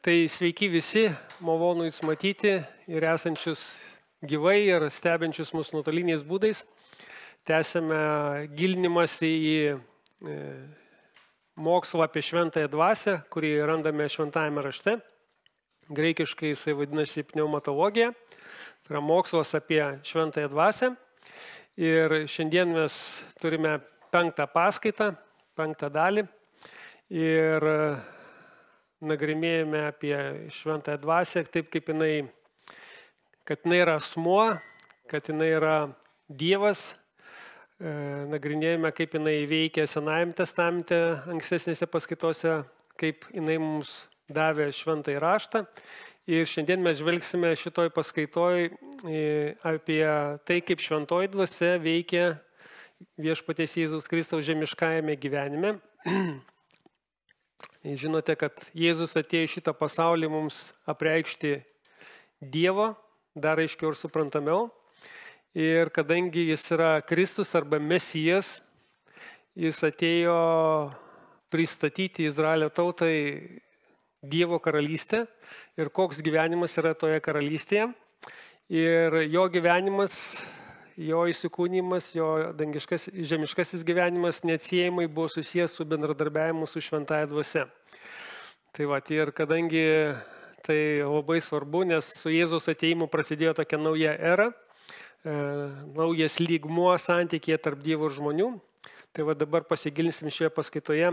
Tai sveiki visi, malonu Jūs matyti ir esančius gyvai ir stebinčius mus nuotoliniais būdais. Tęsime gilinimąsi į mokslą apie šventąją dvasią, kurį randame šventajame rašte. Graikiškai jisai vadinasi pneumatologija. Tai yra mokslas apie šventąją dvasią. Ir šiandien mes turime 5 paskaitą, 5 dalį. Ir nagrinėjame apie šventąją dvasią, taip kaip kad jinai yra asmuo, kad jinai yra Dievas. Nagrinėjame, kaip jinai veikia Senajame testamente, ankstesnėse paskaitose, kaip jinai mums davė šventąjį raštą. Ir šiandien mes žvelgsime šitoj paskaitoj apie tai, kaip šventoji dvasia veikia viešpaties Jėzaus Kristaus žemiškajame gyvenime. Žinote, kad Jėzus atėjo į šitą pasaulį mums apreikšti Dievo, dar aiškiau ir suprantamiau. Ir kadangi jis yra Kristus arba Mesijas, jis atėjo pristatyti Izraelio tautai Dievo karalystę ir koks gyvenimas yra toje karalystėje. Ir jo gyvenimas, jo įsikūnymas, jo žemiškasis gyvenimas neatsiejamai buvo susijęs su bendradarbiavimu su šventąja dvasia. Tai va, ir kadangi tai labai svarbu, nes su Jėzaus atėjimu prasidėjo tokia nauja era, naujas lygmuo santykėje tarp Dievo ir žmonių. Tai va, dabar pasigilinsim šioje paskaitoje,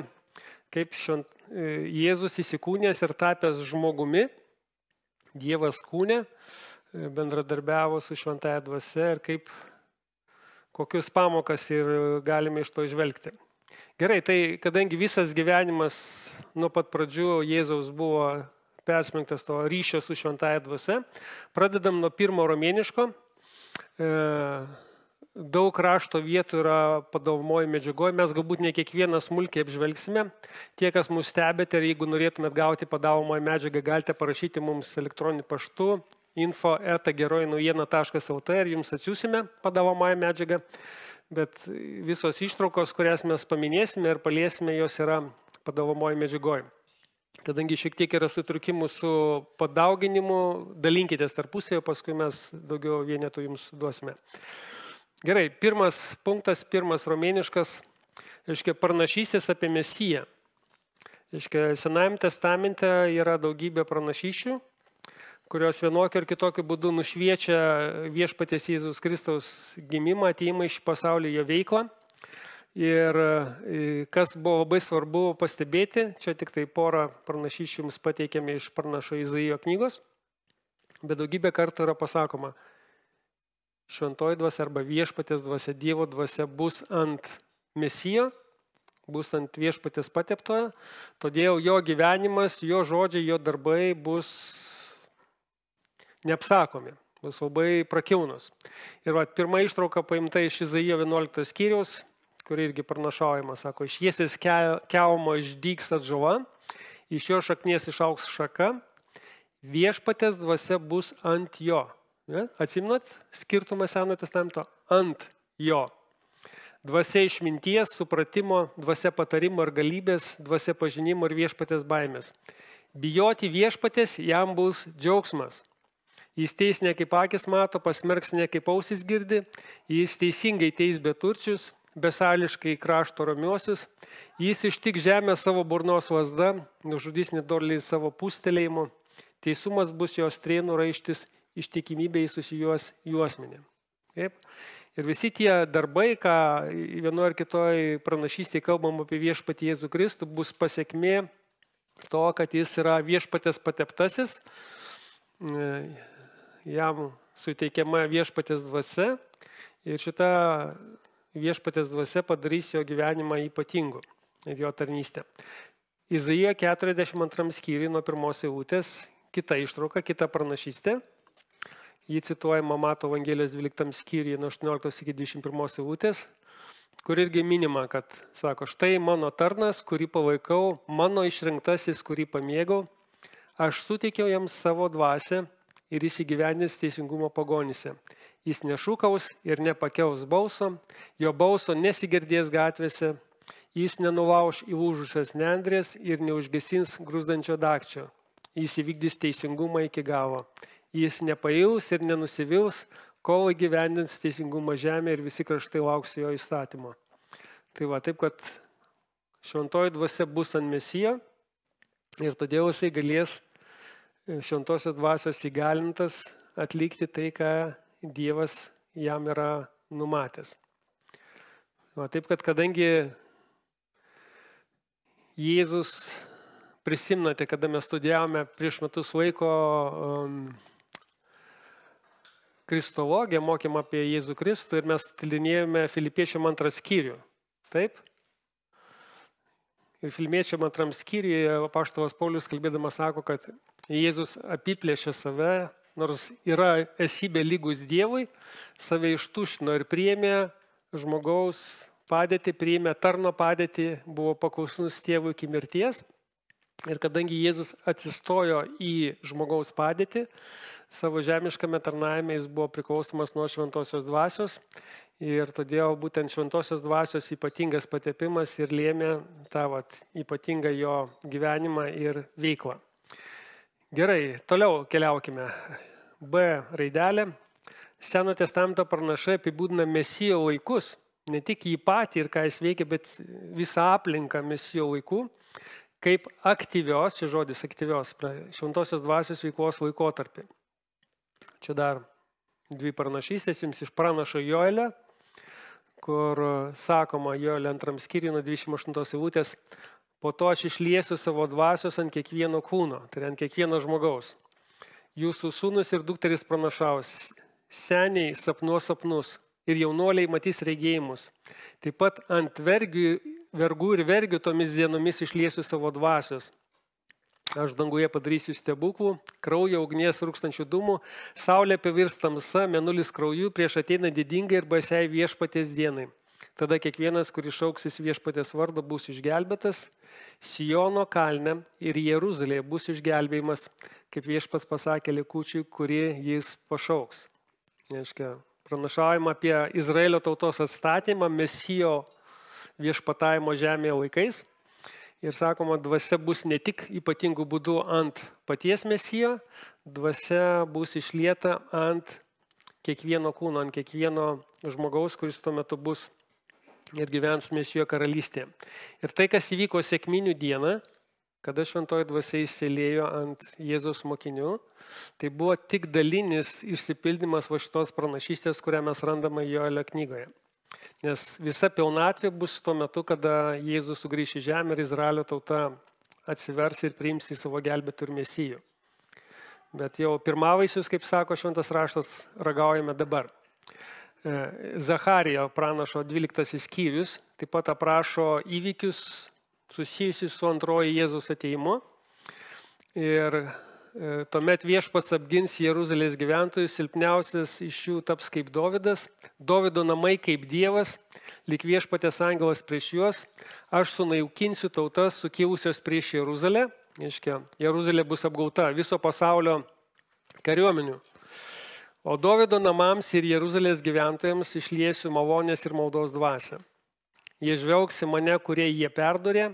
kaip Jėzus įsikūnęs ir tapęs žmogumi, Dievas kūne, bendradarbiavo su šventąja dvasia ir kokius pamokas ir galime iš to išvelgti. Gerai, tai kadangi visas gyvenimas nuo pat pradžių Jėzaus buvo persmelktas to ryšio su šventąja dvasia, pradedam nuo 1 romėniško. Daug rašto vietų yra padalomoji medžiagoje, mes galbūt ne kiekvieną smulkiai apžvelgsime. Tie, kas mus stebite ir jeigu norėtumėt gauti padalomoji medžiagą, galite parašyti mums elektroniniu paštu info@gerojinaujiena.lt ir jums atsiųsime padalomąją medžiagą. Bet visos ištraukos, kurias mes paminėsime ir paliesime, jos yra padalomoji medžiagoje. Kadangi šiek tiek yra sutrikimų su padauginimu, dalinkitės tarpusėje, paskui mes daugiau vienetų jums duosime. Gerai, pirmas punktas, 1 romėniškas, pranašystės apie Mesiją. Senajame testamente yra daugybė pranašysčių, kurios vienokiu ir kitokiu būdu nušviečia viešpaties Jėzaus Kristaus gimimą, atėjimą į šį pasaulį, jo veiklą. Ir kas buvo labai svarbu pastebėti, čia tik tai porą pranašysčių jums pateikėme iš pranašo Izaijo knygos, bet daugybė kartų yra pasakoma, šventoji dvasia arba viešpaties dvasia, Dievo dvasia bus ant Mesijo, bus ant viešpaties pateptojo, todėl jo gyvenimas, jo žodžiai, jo darbai bus neapsakomi, bus labai prakilnus. Ir pirma ištrauka paimta iš Izaijo 11 skyriaus, kur irgi pranašaujama, sako, iš Jėzės kelmo išdygs atžala, iš jo šaknies išaugs šaka, viešpaties dvasia bus ant jo. Atsimenat skirtumą Senojo testamento? Ant jo. Dvasia išminties, supratimo, dvasia patarimo ir galybės, dvasia pažinimo ir viešpaties baimės. Bijoti viešpaties jam bus džiaugsmas. Jis teis ne kaip akis mato, pasmerks ne kaip ausis girdi, jis teisingai teis beturčius, besališkai krašto ramiuosius, jis ištik žemę savo burnos lazda, nužudys nedorliai savo pūstelėjimu, teisumas bus jos strėnų raištis, ištikimybė susijuos juosmenė. Taip. Ir visi tie darbai, ką vienoje ar kitoje pranašystėje kalbam apie viešpatį Jėzų Kristų, bus pasiekmė to, kad jis yra viešpatės pateptasis, jam suteikiama viešpatės dvasia ir šita viešpatės dvasia padarys jo gyvenimą ypatingu ir jo tarnystę. Izaijo 42 skyriui nuo 1 eilutės, kita ištrauka, kita pranašystė. Jį cituojama Mato Evangelijos 12 skyriui nuo 18 iki 21 eilutės, kur irgi minima, kad sako, štai mano tarnas, kurį palaikau, mano išrinktasis, kurį pamėgau, aš suteikiau jam savo dvasią ir jis įgyvendins teisingumo pagonyse. Jis nešūkaus ir nepakels balso, jo balso nesigirdės gatvėse, jis nenulauš įlūžusios nendrės ir neužgesins grūzdančio dagčio. jis įvykdys teisingumą iki galo. Jis nepails ir nenusivils, kol įgyvendins teisingumą žemė ir visi kraštai lauks jo įstatymo. Tai va, taip, kad šventoji dvasia bus ant Mesijo ir todėl jisai galės šventosios dvasios įgalintas atlikti tai, ką Dievas jam yra numatęs. Va, taip, kad kadangi Jėzus, prisimnate, kada mes studijavome prieš metus laiko kristologiją, mokėm apie Jėzų Kristų ir mes tyrinėjome Filipiečiam 2 skyrių. Taip? Ir Filipiečiam 2 skyriuje apaštalas Paulius kalbėdamas sako, kad Jėzus apiplėšė save, nors yra esybė lygus Dievui, save ištuštino ir priėmė žmogaus padėtį, priėmė tarno padėtį, buvo paklusnus tėvui iki mirties. Ir kadangi Jėzus atsistojo į žmogaus padėtį, savo žemiškame tarnavime jis buvo priklausomas nuo šventosios dvasios. Ir todėl būtent šventosios dvasios ypatingas patepimas ir lėmė tą ypatingą jo gyvenimą ir veiklą. Gerai, toliau keliaukime. B raidelė. Seno testamento pranašai apibūdina Mesijo laikus. Ne tik jį patį ir ką jis veikia, bet visą aplinką Mesijo laikų, kaip aktyvios, čia žodis aktyvios, šventosios dvasios veiklos laikotarpį. Čia dar 2 pranašystės jums iš pranašo Joelio, kur sakoma Joelio 2 skyriuje nuo 28 eilutės, po to aš išliesiu savo dvasios ant kiekvieno kūno, tai ant kiekvieno žmogaus. Jūsų sūnus ir dukteris pranašaus, seniai sapnuos sapnus ir jaunuoliai matys regėjimus. Taip pat ant vergų ir vergių tomis dienomis išliesiu savo dvasios. Aš danguje padarysiu stebuklų, kraujo, ugnies, rūkstančių dūmų, saulė pavirs tamsa, mėnulis krauju, prieš ateina didingai ir baisiai viešpaties dienai. Tada kiekvienas, kuris šauksis viešpaties vardą, bus išgelbėtas. Siono kalne ir Jeruzalėje bus išgelbėjimas, kaip viešpats pasakė likučiui, kurį jis pašauks. Reiškia, pranašaujama apie Izraelio tautos atstatymą Mesijo viešpatavimo žemėje laikais. Ir sakoma, dvasia bus ne tik ypatingų būdų ant paties Mesijo, dvasia bus išlieta ant kiekvieno kūno, ant kiekvieno žmogaus, kuris tuo metu bus ir gyvens Mesijo karalystėje. Ir tai, kas įvyko sekminių dieną, kada šventoji dvasia išsiliejo ant Jėzaus mokinių, tai buvo tik dalinis išsipildymas va šitos pranašystės, kurią mes randame Joelio knygoje. Nes visa pilnatvė bus tuo metu, kada Jėzus sugrįš į žemę ir Izraelio tauta atsivers ir priims į savo gelbėtų ir Mesijų. Bet jau pirmavaisius, kaip sako šventas raštas, ragaujame dabar. Zacharijo pranašo 12 skyrius taip pat aprašo įvykius susijusius su antroji Jėzaus atėjimu. Ir tuomet viešpats apgins Jeruzalės gyventojus, silpniausias iš jų taps kaip Dovydas, Dovydo namai kaip Dievas, lyg viešpatės angelas prieš juos, aš sunaikinsiu tautas sukilusios prieš Jeruzalę, Jeruzalė bus apgauta viso pasaulio kariuomenių. O Dovydo namams ir Jeruzalės gyventojams išliesiu malonės ir maldos dvasią. Jie žvelgs į mane, kurie jie perdorė,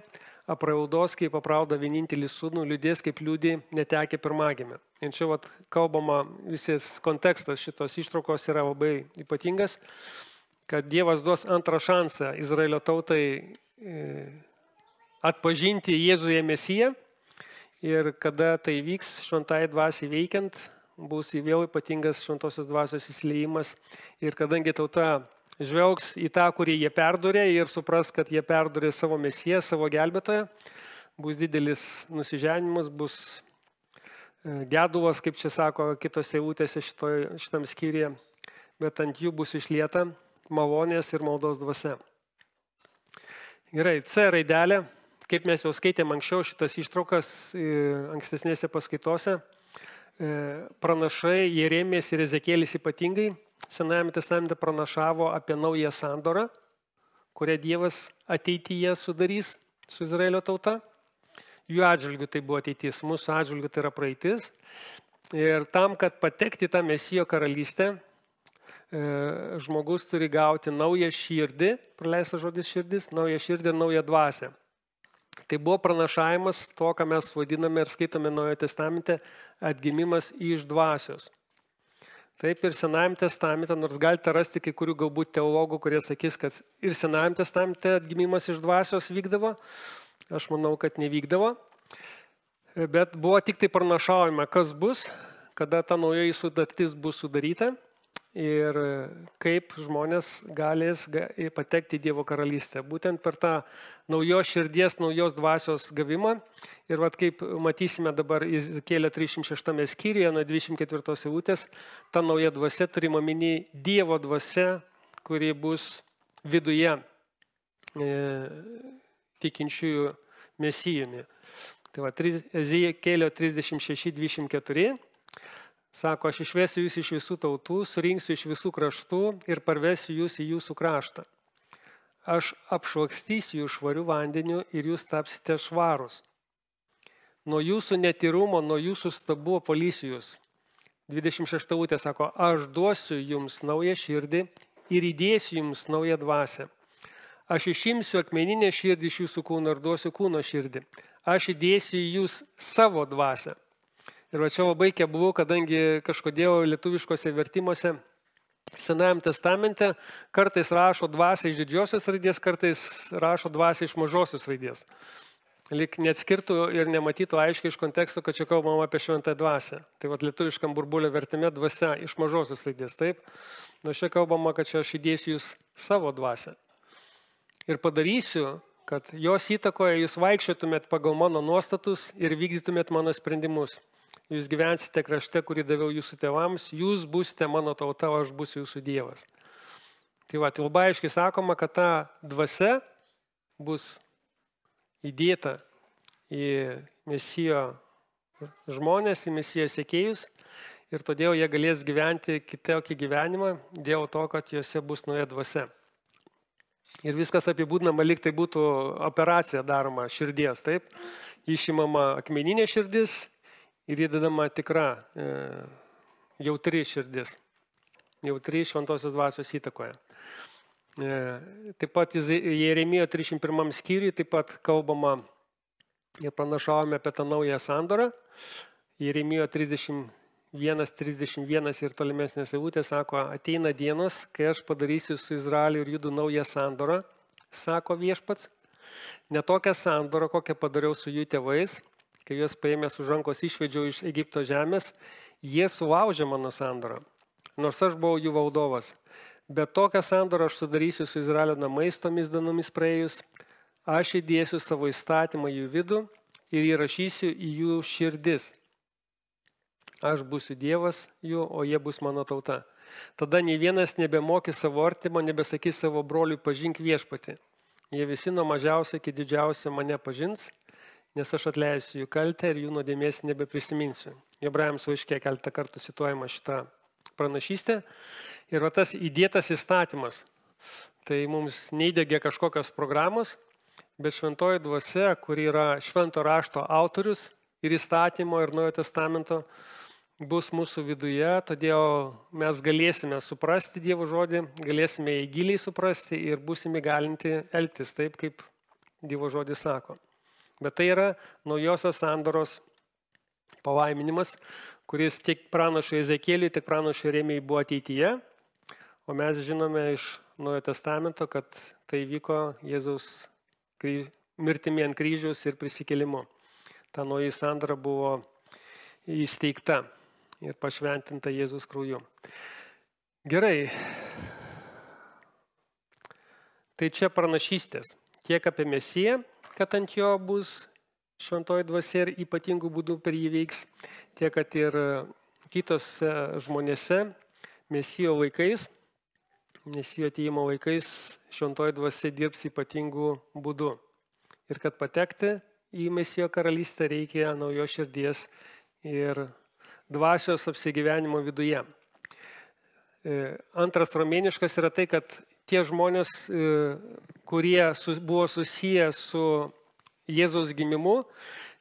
apraudos, kaip aprauda vienintelį sūnų, liūdės, kaip liūdį netekę pirmagimę. Ir čia kalbama, visas kontekstas šitos ištraukos yra labai ypatingas, kad Dievas duos antrą šansą Izraelio tautai atpažinti Jėzuje Mesiją ir kada tai vyks šventai dvasiai veikiant, bus vėl ypatingas šventosios dvasios įsiliejimas ir kadangi tauta žvelgs į tą, kurį jie perdorė ir supras, kad jie perdorė savo Mesiją, savo gelbėtoją, bus didelis nusiženimas, bus gedulas, kaip čia sako kitose eilutėse šitam skyriuje, bet ant jų bus išlieta malonės ir maldos dvasia. Gerai, C raidelė, kaip mes jau skaitėm anksčiau šitas ištraukas ankstesnėse paskaitose, pranašai Jeremijas ir Ezekielis ypatingai Senajame testamente pranašavo apie naują sandorą, kurią Dievas ateityje sudarys su Izraelio tauta. Jų atžvilgių tai buvo ateitis, mūsų atžvilgių tai yra praeitis. Ir tam, kad patekti tą Mesijo karalystę, žmogus turi gauti naują širdį, praleistas žodis širdis, naują širdį ir naują dvasią. Tai buvo pranašavimas to, ką mes vadiname ir skaitome Naujojo testamente, atgimimas iš dvasios. Taip ir Senajame testamente, nors galite rasti kai kurių galbūt teologų, kurie sakys, kad ir Senajame testamente atgimimas iš dvasios vykdavo, aš manau, kad nevykdavo, bet buvo tik tai pranašaujama, kas bus, kada ta naujoji sutartis bus sudaryta ir kaip žmonės galės patekti į Dievo karalystę. Būtent per tą naujos širdies, naujos dvasios gavimą. Ir kaip matysime dabar Ezekėlio 36 skyriuje nuo 24 eilutės, ta nauja dvasia turime omeny Dievo dvasia, kuri bus viduje tikinčiųjų mesijumi. Tai Ezekėlio 36:24. Sako, aš išvesiu jūs iš visų tautų, surinksiu iš visų kraštų ir parvesiu jūs į jūsų kraštą. Aš apšlakstysiu jūs švariu vandeniu ir jūs tapsite švarus. Nuo jūsų netyrumo, nuo jūsų stabų valysiu jūs. 26 eilutė sako, aš duosiu jums naują širdį ir įdėsiu jums naują dvasią. Aš išimsiu akmeninę širdį iš jūsų kūno ir duosiu kūno širdį. Aš įdėsiu į jūs savo dvasią. Ir čia labai keblu, kadangi kažkodėl lietuviškose vertimuose Senajame testamente kartais rašo dvasią iš didžiosios raidės, kartais rašo dvasią iš mažosios raidės. Lyg neatskirtų ir nematytų aiškiai iš konteksto, kad čia kalbama apie šventąją dvasią. Tai lietuviškam burbulio vertime dvasia iš mažosios raidės, taip? Nu čia kalbama, kad čia aš įdėsiu jūs savo dvasią. Ir padarysiu, kad jos įtakoje jūs vaikščiotumėt pagal mano nuostatus ir vykdytumėt mano sprendimus. Jūs gyvensite krašte, kurį daviau jūsų tėvams, jūs būsite mano tauta, o aš būsiu jūsų Dievas. Tai labai aiškiai sakoma, kad ta dvasia bus įdėta į Mesijo žmonės, į Mesijo sekėjus ir todėl jie galės gyventi kitokį gyvenimą dėl to, kad juose bus nauja dvasia. Ir viskas apibūdinama, lyg tai būtų operacija daroma širdies, taip? Išimama akmeninė širdis ir įdedama tikra, jautri širdis, jautri šventosios dvasios įtakoje. Taip pat Jeremijo 31 skyriui taip pat kalbama ir pranašavome apie tą naują sandorą. Jeremijo 31 ir tolimesnės eilutės sako, ateina dienos, kai aš padarysiu su Izraeliu ir Judu naują sandorą, sako viešpats, ne tokią sandorą, kokią padariau su jų tėvais, kai juos paėmęs už rankos išvedžiau iš Egipto žemės, jie sulaužė mano sandorą, nors aš buvau jų valdovas. Bet tokią sandorą aš sudarysiu su Izraelio namais tomis dienomis praėjus, aš įdėsiu savo įstatymą jų vidų ir įrašysiu į jų širdis. Aš būsiu Dievas jų, o jie bus mano tauta. Tada nei vienas nebemokys savo artimo, nebesakys savo broliui pažink viešpatį. Jie visi nuo mažiausio iki didžiausio mane pažins, nes aš atleisiu jų kaltę ir jų nuodėmės nebeprisiminsiu. Hebrajams laiške keletą kartų cituojama šitą pranašystę. Ir tas įdėtas įstatymas, tai mums neįdegė kažkokios programos, bet šventoji dvasia, kuri yra švento rašto autorius ir įstatymo ir Naujojo testamento, bus mūsų viduje, todėl mes galėsime suprasti Dievo žodį, galėsime jį giliai suprasti ir būsime galinti elgtis taip, kaip Dievo žodis sako. Bet tai yra naujosios sandoros palaiminimas, kuris tiek pranašui Ezekėliui, tiek pranašui Jeremijai buvo ateityje, o mes žinome iš Naujojo testamento, kad tai vyko Jėzaus mirtimi ant kryžiaus ir prisikėlimu. Ta nauja sandora buvo įsteigta ir pašventinta Jėzaus krauju. Gerai. Tai čia pranašystės. Tiek apie Mesiją, kad ant jo bus šventoji dvasia ir ypatingų būdų per jį veiks, tiek kad ir kitos žmonėse, Mesijo laikais, Mesijo atėjimo laikais šventoji dvasia dirbs ypatingų būdų. Ir kad patekti į Mesijo karalystę reikia naujos širdies ir dvasios apsigyvenimo viduje. Antras romėniškas yra tai, kad tie žmonės, kurie buvo susiję su Jėzaus gimimu,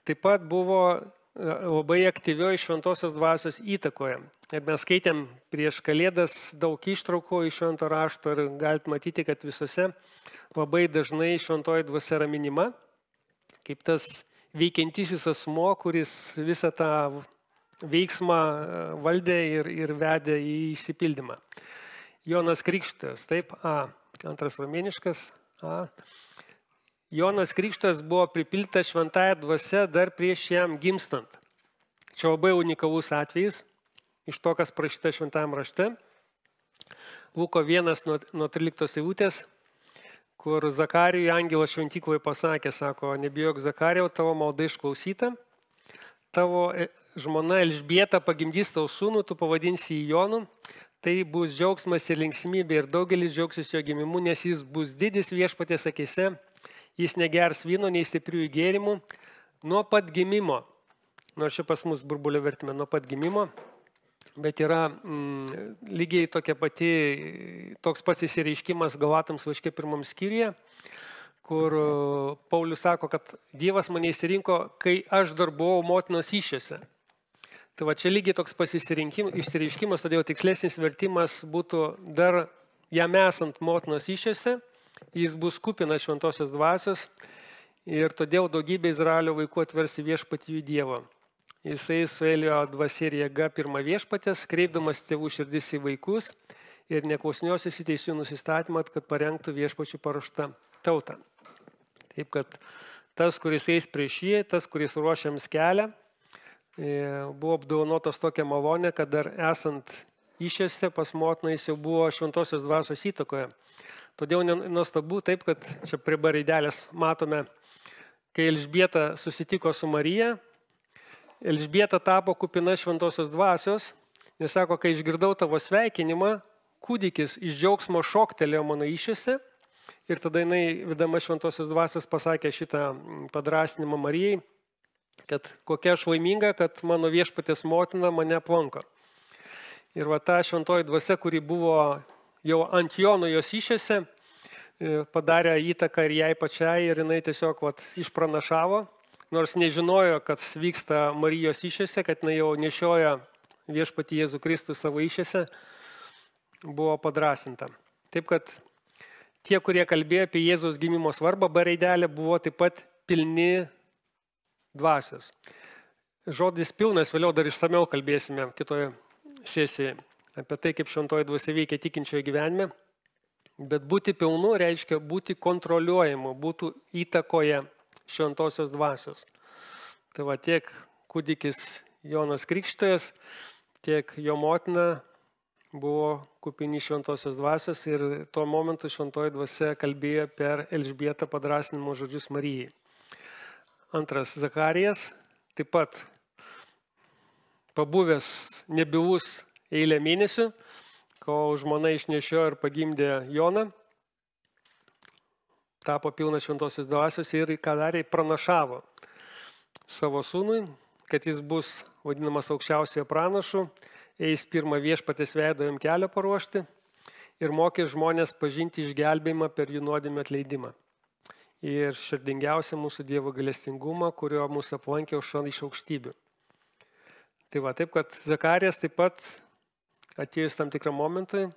taip pat buvo labai aktyvioje šventosios dvasios įtakoje. Ir mes skaitėm prieš Kalėdas daug ištraukų iš švento rašto ir galite matyti, kad visose labai dažnai šventoji dvasia yra minima. kaip tas veikiantisis asmuo, kuris visą tą veiksmą valdė ir vedė į išsipildymą. Jonas Krikštytojas, taip, antras romėniškas, Jonas Krikštytojas buvo pripildytas šventąja dvasia dar prieš jam gimstant. Čia labai unikalus atvejis iš to, kas parašyta šventajame rašte. Luko 1 nuo 13 eilutės, kur Zakarijui angelas šventykloje pasakė, sako, nebijok Zakarijau, tavo malda išklausyta, tavo žmona Elžbieta pagimdys tau sūnų, tu pavadinsi jį Jonu, tai bus džiaugsmas ir linksmybė ir daugelis džiaugsis jo gimimu, nes jis bus didis viešpaties akyse, jis negers vyno, nei stipriųjų gėrimų, nuo pat gimimo, nors čia pas mus burbulio vertime, nuo pat gimimo, bet yra lygiai toks pats įsireiškimas Galatams laiške 1 skyriuje, kur Paulius sako, kad Dievas mane įsirinko, kai aš dar buvau motinos įsčiose. Tai va čia lygiai toks pasireiškimas, todėl tikslesnis vertimas būtų dar jam esant motinos įsčiose, jis bus kupinas šventosios dvasios ir todėl daugybė Izraelio vaikų atversi viešpatį jų Dievą. Jisai su Elio dvasia ir jėga pirma viešpatės, kreipdamas tėvų širdis į vaikus ir neklausiniosis į teisių nusistatymą, kad parengtų viešpačių paruoštą tautą. Taip, kad tas, kuris eis prieš jį, tas, kuris ruošiams kelią, buvo apdovanotas tokia malonė, kad dar esant įsčiose pas motiną jis jau buvo šventosios dvasios įtakoje. Todėl nuostabu taip, kad čia prie baraidelės matome, kai Elžbieta susitiko su Marija, Elžbieta tapo kupina šventosios dvasios, nes sako, kai išgirdau tavo sveikinimą, kūdikis iš džiaugsmo šoktelėjo mano įsčiose ir tada jinai, vidama šventosios dvasios, pasakė šitą padrasnimą Marijai, kad kokia aš laiminga, kad mano viešpatės motina mane aplanko. Ir va ta šventoji dvasia, kuri buvo jau ant Jono jos įsčiose, padarė įtaką ir jai pačiai ir jinai tiesiog išpranašavo, nors nežinojo, kad vyksta Marijos įsčiose, kad jinai jau nešioja viešpatį Jėzų Kristų savo įsčiose, buvo padrasinta. Taip, kad tie, kurie kalbėjo apie Jėzaus gimimo svarbą, baraidelė buvo taip pat pilni dvasios. Žodis pilnas, vėliau dar išsamiau kalbėsime kitoje sesijoje apie tai, kaip šventoji dvasia veikia tikinčiojo gyvenime, bet būti pilnu reiškia būti kontroliuojamu, būtų įtakoje šventosios dvasios. Tai va tiek kūdikis Jonas Krikštytojas, tiek jo motina buvo kupini šventosios dvasios ir tuo momentu šventoji dvasia kalbėjo per Elžbietą padrasninimo žodžius Marijai. Antras Zakarijas, taip pat pabuvęs nebylus eilę mėnesių, kol žmona išnešiojo ir pagimdė Joną, tapo pilnas šventosios dvasios ir ką darė, pranašavo savo sūnui, kad jis bus vadinamas aukščiausiojo pranašu, eis pirmą viešpatės veido jam kelio paruošti ir mokė žmonės pažinti išgelbėjimą per jų nuodėmę atleidimą. Ir širdingiausia mūsų Dievo gailestingumą, kurio mūsų aplankė iš aukštybių. Tai va, taip, kad Zakarijas taip pat atėjus tam tikrą momentui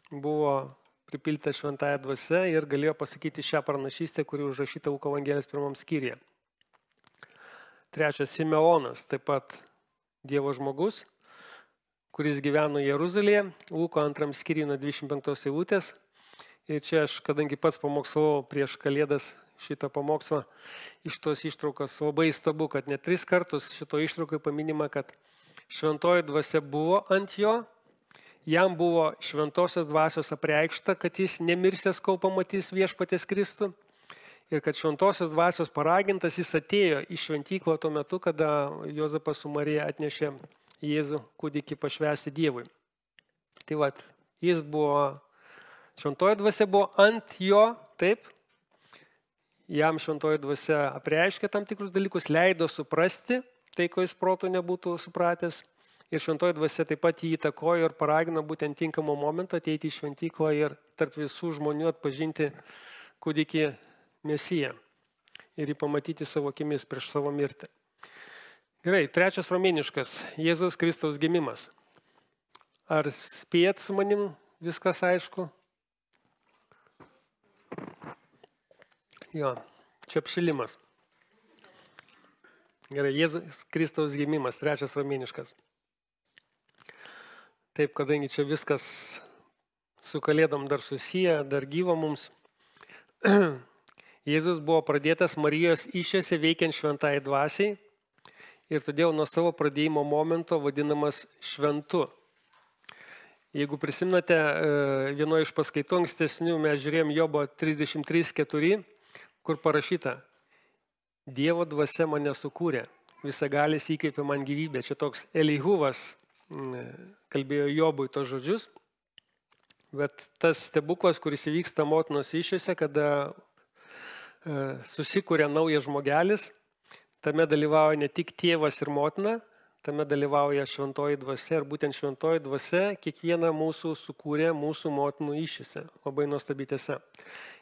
buvo pripildytas šventąja dvasia ir galėjo pasakyti šią pranašystę, kuri užrašyta Luko Evangelijos 1 skyriuje. Trečias Simeonas, taip pat Dievo žmogus, kuris gyveno Jeruzalėje, Luko 2 skyriuje nuo 25 eilutės. Ir čia aš, kadangi pats pamokslavau prieš Kalėdas šitą pamokslą, iš tos ištraukos labai įstabu, kad net 3 kartus šito ištraukai paminima, kad šventoji dvasia buvo ant jo, jam buvo šventosios dvasios apreikšta, kad jis nemirsęs, kol pamatys viešpatės Kristų. Ir kad šventosios dvasios paragintas jis atėjo į šventyklą tuo metu, kada Jozapas su Marija atnešė Jėzų kūdikį pašvęsti Dievui. Tai va, jis buvo, šventoji dvasia buvo ant jo, taip, jam šventoji dvasia apreiškė tam tikrus dalykus, leido suprasti tai, ko jis protų nebūtų supratęs. Ir šventoji dvasia taip pat jį įtakojo ir paragino būtent tinkamo momento ateiti į šventyklą ir tarp visų žmonių atpažinti kūdikį Mesiją ir jį pamatyti savo akimis prieš savo mirtį. Gerai, trečias romėniškas – Jėzaus Kristaus gimimas. Ar spėjat su manim viskas aišku? Jo, čia apšilimas. Gerai, Jėzus Kristaus gimimas, trečias romėniškas. Taip, kadangi čia viskas su kalėdom dar susiję, dar gyvo mums. Jėzus buvo pradėtas Marijos įsčiose veikiant šventai dvasiai ir todėl nuo savo pradėjimo momento vadinamas šventu. Jeigu prisimnate, vienoje iš paskaitų ankstesnių mes žiūrėjom Jobo 33:4, kur parašyta: Dievo dvasia mane sukūrė, visagalis įkvėpė man gyvybę. Čia toks Elihuvas kalbėjo Jobui tos žodžius, bet tas stebuklas, kuris įvyksta motinos įsčiose, kada susikūrė naujas žmogelis, tame dalyvauja ne tik tėvas ir motina, tame dalyvauja šventoji dvasia ir būtent šventoji dvasia kiekvieną mūsų sukūrė mūsų motinų įsčiose, labai nuostabi tiesa.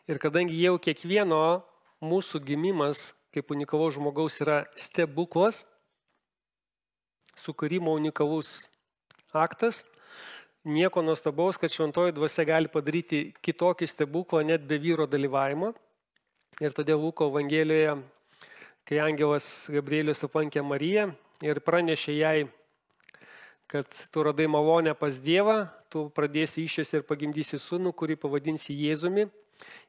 Ir kadangi jau kiekvieno mūsų gimimas kaip unikalaus žmogaus yra stebuklas, sukūrimo unikalus aktas, nieko nuostabaus, kad šventoji dvasia gali padaryti kitokį stebuklą net be vyro dalyvavimo. Ir todėl Luko Evangelijoje, kai angelas Gabrielius aplankė Mariją ir pranešė jai, kad tu radai malonę pas Dievą, tu pradėsi įsčiose ir pagimdysi sūnų, kurį pavadinsi Jėzumi.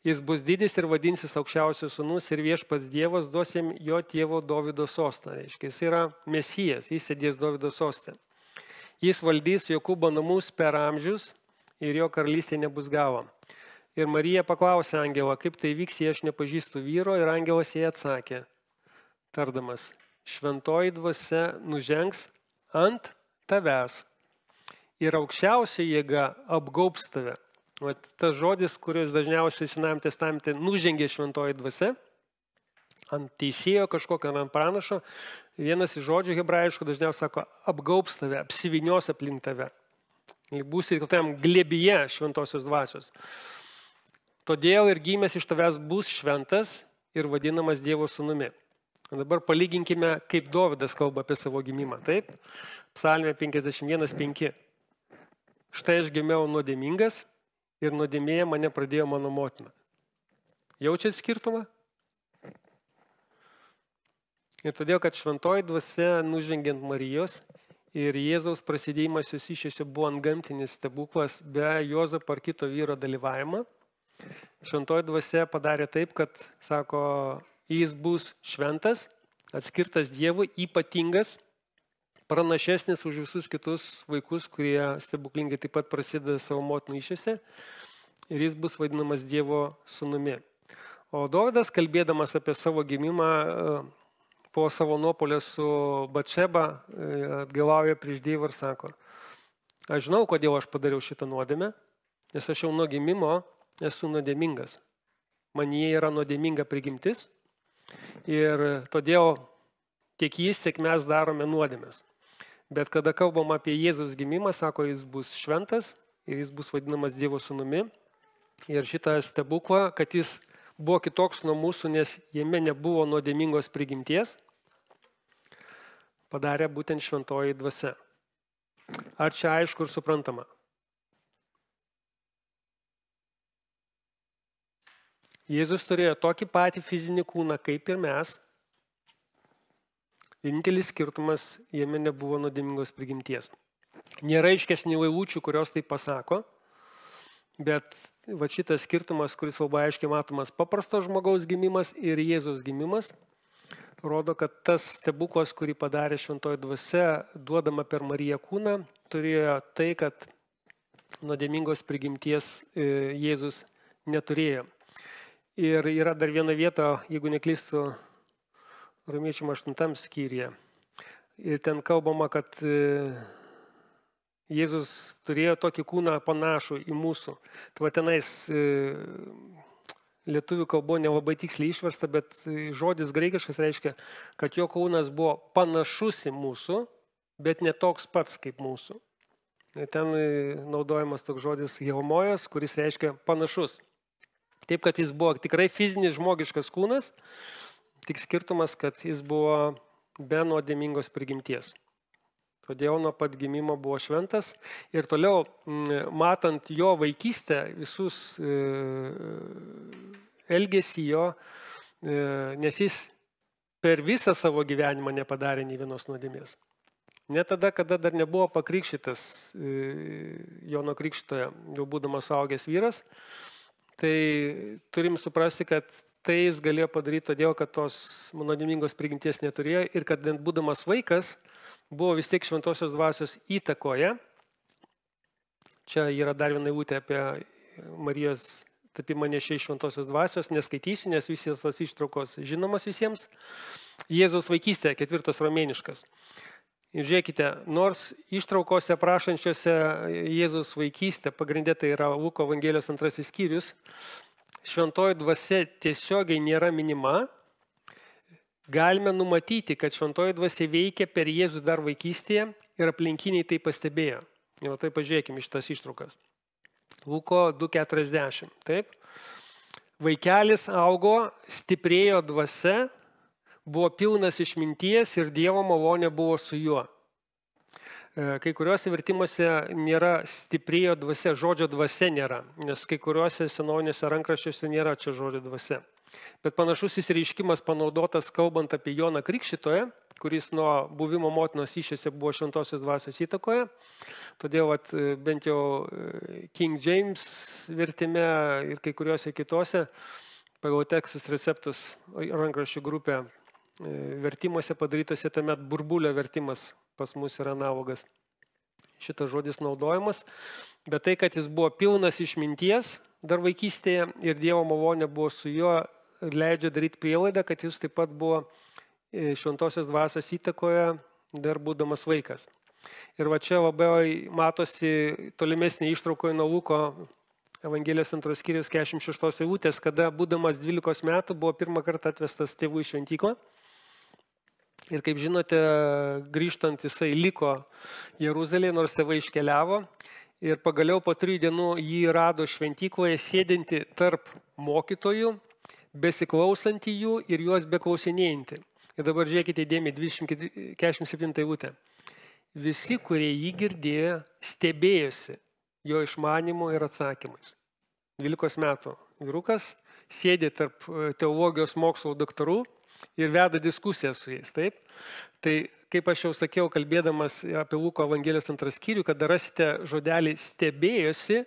Jis bus didis ir vadinsis aukščiausias sūnus ir viešpats Dievas duos jam jo tėvo Dovydo sostą. Reiškia, jis yra Mesijas, jis sėdės Dovydo soste. Jis valdys Jokūbo namus per amžius ir jo karalystė nebus galo. Ir Marija paklausė angelą, kaip tai vyks, jei aš nepažįstu vyro, ir angelas jai atsakė, tardamas, šventoji dvasia nužengs ant tavęs ir aukščiausia jėga apgaubs tave. Vat tas žodis, kuris dažniausiai Senajame testamente nužengė šventoji dvasia, ant teisėjo kažkokio, ant pranašo, vienas iš žodžių hebrajiškų dažniausiai sako apgaubs tave, apsivinios aplink tave. Būsi tokiam glėbyje šventosios dvasios. Todėl ir gimęs iš tavęs bus šventas ir vadinamas Dievo sūnumi. Dabar palyginkime, kaip Dovydas kalba apie savo gimimą. Taip? Psalmė 51:5. Štai aš gimiau nuodėmingas ir nuodėmėje mane pradėjo mano motina. Jaučiat skirtumą? Ir todėl, kad šventoji dvasia nužengiant Marijos ir Jėzaus prasidėjimas jos įsčiose buvo antgamtinis stebuklas be Juozapo ar kito vyro dalyvavimo. Šventoji dvasia padarė taip, kad, sako, jis bus šventas, atskirtas Dievui, ypatingas, pranašesnis už visus kitus vaikus, kurie stebuklingai taip pat prasideda savo motinų įsčiose, ir jis bus vadinamas Dievo sūnumi. O Dovydas, kalbėdamas apie savo gimimą po savo nuopuolio su Batšeba, atgailauja prieš Dievą ir sako, aš žinau, kodėl aš padariau šitą nuodėmę, nes aš jau nuo gimimo esu nuodėmingas. Manyje yra nuodėminga prigimtis ir todėl tiek jis, tiek mes darome nuodėmės. Bet kada kalbam apie Jėzaus gimimą, sako, jis bus šventas ir jis bus vadinamas Dievo sūnumi. Ir šitą stebuklą, kad jis buvo kitoks nuo mūsų, nes jame nebuvo nuodėmingos prigimties, padarė būtent šventoji dvasia. Ar čia aišku ir suprantama? Jėzus turėjo tokį patį fizinį kūną kaip ir mes. Vienintelis skirtumas, jame nebuvo nuodėmingos prigimties. Nėra aiškesnių eilučių, kurios tai pasako, bet va šitas skirtumas, kuris labai aiškiai matomas paprasto žmogaus gimimas ir Jėzaus gimimas, rodo, kad tas stebuklas, kurį padarė šventoji dvasia, duodama per Mariją kūną, turėjo tai, kad nuodėmingos prigimties Jėzus neturėjo. Ir yra dar viena vieta, jeigu neklystu, Romiečiam 8 skyriuje. Ir ten kalbama, kad Jėzus turėjo tokį kūną panašų į mūsų. Tai tenais lietuvių kalboje nelabai tiksliai išversta, bet žodis graikiškas reiškia, kad jo kūnas buvo panašus į mūsų, bet ne toks pats kaip mūsų. Ir ten naudojamas toks žodis homojos, kuris reiškia panašus. Taip, kad jis buvo tikrai fizinis žmogiškas kūnas, tik skirtumas, kad jis buvo be nuodėmingos prigimties. Todėl nuo pat gimimo buvo šventas ir toliau, matant jo vaikystę, visus elgesį jo, nes jis per visą savo gyvenimą nepadarė nei vienos nuodėmės. Ne tada, kada dar nebuvo pakrikštytas Jono Krikštytojo, jau būdamas suaugęs vyras, tai turim suprasti, kad tai jis galėjo padaryti todėl, kad tos nuodėmingos prigimties neturėjo ir kad būdamas vaikas buvo vis tiek šventosios dvasios įtakoje. Čia yra dar viena eilutė apie Marijos tapimą nešė šventosios dvasios, neskaitysiu, nes visos tos ištraukos žinomos visiems. Jėzaus vaikystė, 4 romėniškas. Ir žiūrėkite, nors ištraukose prašančiose Jėzaus vaikystė, pagrindė tai yra Luko Evangelijos 2 skyrius, šventoji dvasia tiesiogiai nėra minima, galime numatyti, kad šventoji dvasia veikia per Jėzų dar vaikystėje ir aplinkiniai tai pastebėjo. Ir tai pažiūrėkime iš tas ištraukas. Luko 2,40. Taip. Vaikelis augo, stiprėjo dvasia, buvo pilnas išminties ir Dievo malonė buvo su juo. Kai kuriuose vertimuose nėra stiprėjo dvasia, žodžio dvasia nėra, nes kai kuriuose senoviniuose rankraščiuose nėra čia žodžio dvasia. Bet panašus įsireiškimas panaudotas kalbant apie Joną Krikštytoją, kuris nuo buvimo motinos įsčiose buvo šventosios dvasios įtakoje. Todėl bent jau King James vertime ir kai kuriuose kitose pagal tekstus receptus rankraščių grupė vertimuose padarytose tame burbulio vertimas pas mus yra analogas. Šitas žodis naudojamas, bet tai, kad jis buvo pilnas išminties dar vaikystėje ir Dievo malonė buvo su juo, leidžia daryti prielaidą, kad jis taip pat buvo šventosios dvasios įtakoje dar būdamas vaikas. Ir va čia labai matosi tolimesnė ištraukoje nuo Luko Evangelijos 2 skyrius 46 eilutės, kada būdamas 12 metų buvo pirmą kartą atvestas tėvų į šventyklą. Ir kaip žinote, grįžtant jisai liko Jeruzalėje, nors tėvai iškeliavo. Ir pagaliau po 3 dienų jį rado šventykloje sėdinti tarp mokytojų, besiklausantį jų ir juos beklausinėjantį. Ir dabar žiūrėkite įdėmiai 47 eilutė. Visi, kurie jį girdėjo, stebėjosi jo išmanymu ir atsakymais. 12 metų vyrukas sėdė tarp teologijos mokslo daktarų ir veda diskusiją su jais. Taip? Tai, kaip aš jau sakiau, kalbėdamas apie Luko Evangelijos 2 skyrių, kad rasite žodelį stebėjosi,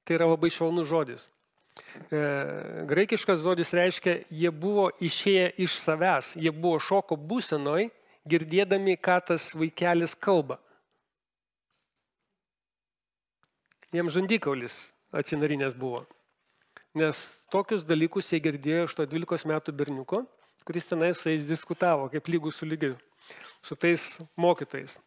tai yra labai šaunus žodis. Graikiškas žodis reiškia, jie buvo išėję iš savęs, jie buvo šoko būsenoj, girdėdami, ką tas vaikelis kalba. Jiems žandikaulis atsinarinės buvo. Nes tokius dalykus jie girdėjo iš to 12 metų berniuko, kuris tenai su jais diskutavo, kaip lygų su lygiu, su tais mokytojais.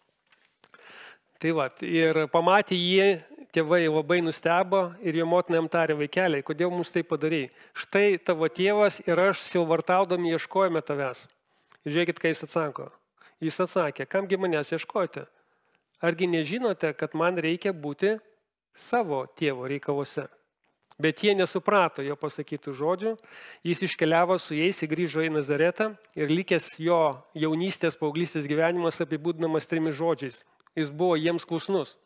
Tai va, ir pamatė jį, tėvai labai nustebo ir jo motina jam tarė, vaikeliai, kodėl mums tai padarei? Štai tavo tėvas ir aš sielvartaudami ieškojame tavęs. Ir žiūrėkit, ką jis atsako. Jis atsakė, kamgi manęs ieškojate? Argi nežinote, kad man reikia būti savo tėvo reikaluose? Bet jie nesuprato jo pasakytų žodžių, jis iškeliavo su jais, grįžo į Nazaretą ir likęs jo jaunystės, paauglystės gyvenimas apibūdinamas 3 žodžiais. Jis buvo jiems klusnus,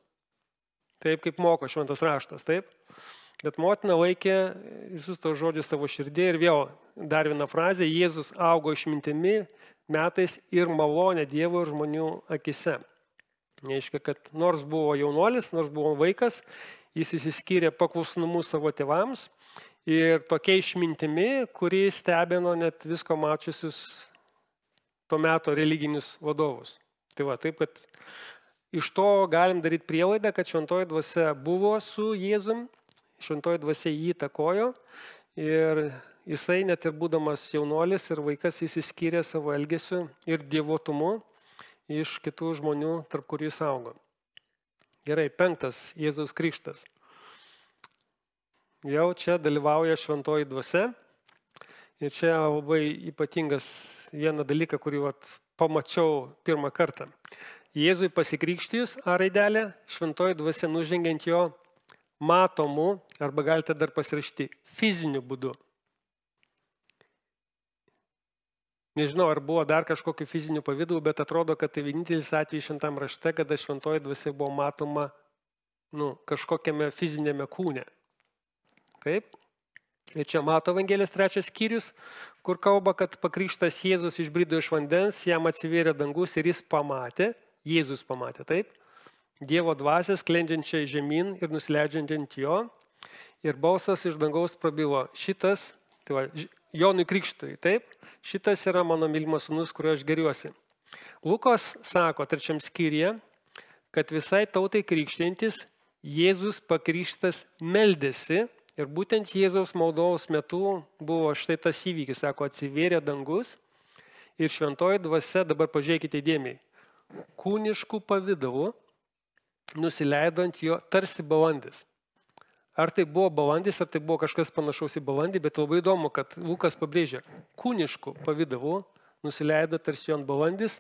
taip kaip moko šventas raštas, taip. Bet motina laikė visus tos žodžius savo širdį ir vėl dar viena frazė, Jėzus augo išmintimi metais ir malonė Dievo ir žmonių akise. Reiškia, kad nors buvo jaunuolis, nors buvo vaikas, jis įsiskyrė paklusnumu savo tėvams ir tokia išmintimi, kuri stebino net visko mačiusius to meto religinius vadovus. Tai va, taip, kad iš to galim daryti prielaidą, kad šventoji dvasia buvo su Jėzum, šventoji dvasia jį įtakojo ir jisai net ir būdamas jaunuolis ir vaikas įsiskyrė savo elgesiu ir dievotumu iš kitų žmonių, tarp kurių jis augo. Gerai, 5. Jėzaus krikštas. Jau čia dalyvauja šventoji dvasia. Ir čia labai ypatingas vieną dalyką, kurį pamačiau pirmą kartą. Jėzui pasikrikštijus, A raidelė, šventoji dvasia nužengiant jo matomu, arba galite dar pasirašyti, fiziniu būdu. Nežinau, ar buvo dar kažkokiu fiziniu pavidalu, bet atrodo, kad tai vienintelis atvejis šventam rašte, kada šventoji dvasia buvo matoma kažkokiame fizinėme kūne. Taip? Ir čia Mato Evangelijos 3 skyrius, kur kalba, kad pakrikštas Jėzus išbrido iš vandens, jam atsivėrė dangus ir jis pamatė, Jėzus pamatė, taip, Dievo dvasią sklendžiančią žemyn ir nusileidžiančią ant jo. Ir balsas iš dangaus prabilo, šitas, tai va, Jonui Krikštui, taip, šitas yra mano mylimas sūnus, kuriuo aš geriuosi. Lukas sako 3 skyriuje, kad visai tautai krikštintis Jėzus pakrikštas meldėsi ir būtent Jėzaus maldos metu buvo štai tas įvykis, sako, atsivėrė dangus ir šventoji dvasia, dabar pažiūrėkite įdėmiai, kūniškų pavidalų nusileido ant jo tarsi balandis. Ar tai buvo balandis, ar tai buvo kažkas panašaus į balandį, bet labai įdomu, kad Lukas pabrėžia, kūniškų pavidalų nusileido tarsi ant balandis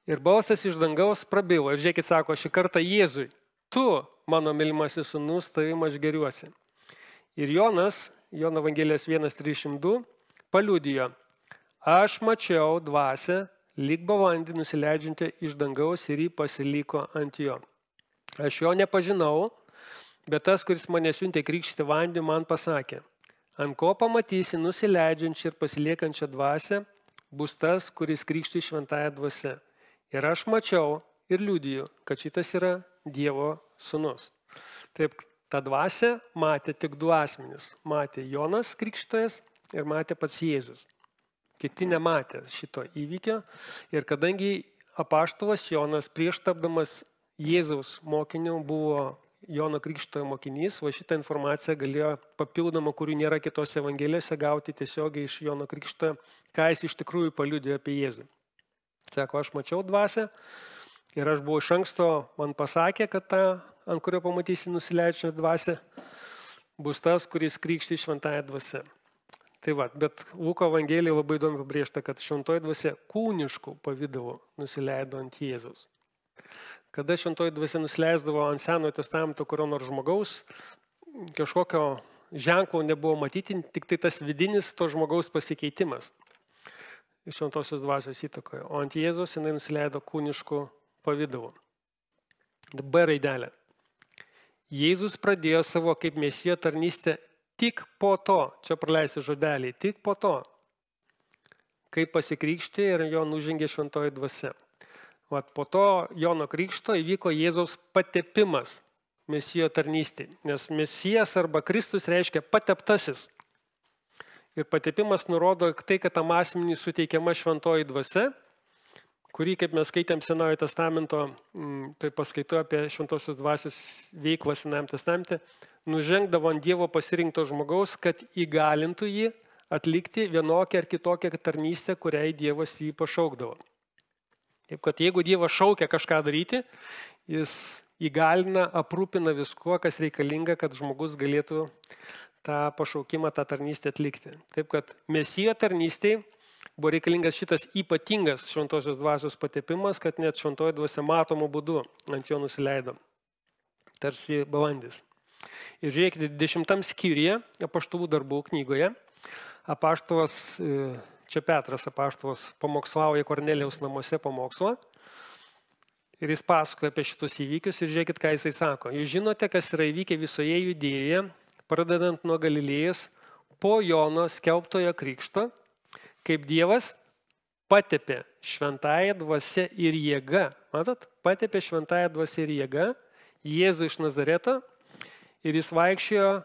ir balsas iš dangaus prabilo. Ir žiūrėkit, sako, šį kartą Jėzui, tu, mano mylimasis sūnus, tavim aš geriuosi. Ir Jonas, Jono Evangelijos 1:32, paliudijo, aš mačiau dvasią, lyg balandį nusileidžiantį iš dangaus ir jį pasiliko ant jo. Aš jo nepažinau, bet tas, kuris mane siuntė krikštyti vandeniu, man pasakė, ant ko pamatysi nusileidžiančią ir pasiliekančią dvasią, bus tas, kuris krikšti šventąją dvasią. Ir aš mačiau ir liudiju, kad šitas yra Dievo sūnus. Taip, tą dvasią matė tik du asmenys. Matė Jonas Krikštojas ir matė pats Jėzus. Kiti nematė šito įvykio. Ir kadangi apaštalas Jonas prieš tapdamas Jėzaus mokiniu buvo Jono Krikštojo mokinys, va šitą informaciją galėjo papildomą, kurių nėra kitose evangelijose, gauti tiesiogiai iš Jono Krikštojo, ką jis iš tikrųjų paliudijo apie Jėzų. Sako, aš mačiau dvasią ir aš buvau iš anksto, man pasakė, kad ta, ant kurio pamatysi nusileidžiančią dvasią, bus tas, kuris krikšti šventąją dvasią. Tai va, bet Luko Evangelijai labai įdomi pabrėžta, kad šventoji dvasia kūniškų pavidalų nusileido ant Jėzaus. Kada šventoji dvasia nusileisdavo ant Senojo testamento kurio nors žmogaus, kažkokio ženklo nebuvo matyti, tik tai tas vidinis to žmogaus pasikeitimas šventosios dvasios įtakoje. O ant Jėzaus jinai nusileido kūniškų pavidalų. B raidelė. Jėzus pradėjo savo kaip mesijo tarnystę tik po to, čia praleisti žodelį, tik po to, kai pasikrikštė ir jo nužengė šventoji dvasia. Vat po to Jono Krikšto įvyko Jėzaus patepimas mesijo tarnystėje, nes mesijas arba Kristus reiškia pateptasis. Ir patepimas nurodo tai, kad tam asmeniui suteikiama šventoji dvasia, kurį, kaip mes skaitėm Senojo testamento, tai paskaitoju apie šventosios dvasios veiklą Senajame testamente, nužengdavo ant Dievo pasirinkto žmogaus, kad įgalintų jį atlikti vienokią ar kitokią tarnystę, kuriai Dievas jį pašaukdavo. Taip, kad jeigu Dievas šaukia kažką daryti, jis įgalina, aprūpina viskuo, kas reikalinga, kad žmogus galėtų tą pašaukimą, tą tarnystę atlikti. Taip, kad mesijo tarnystėje buvo reikalingas šitas ypatingas šventosios dvasios patepimas, kad net šventoji dvasia matomų būdų ant jo nusileido. Tarsi balandis. Ir žiūrėkite, 10 skyriuje apaštalų darbų knygoje apaštalas čia Petras apaštalas pamokslauja Kornelijaus namuose pamokslą ir jis pasakoja apie šitus įvykius ir žiūrėkit, ką jisai sako. Jūs žinote, kas yra įvykę visoje Judėjoje, pradedant nuo Galilėjos, po Jono skelbtojo krikšto, kaip Dievas patepė šventąją dvasią ir jėga. Matot? Patepė šventąją dvasią ir jėga Jėzų iš Nazareto ir jis vaikščiojo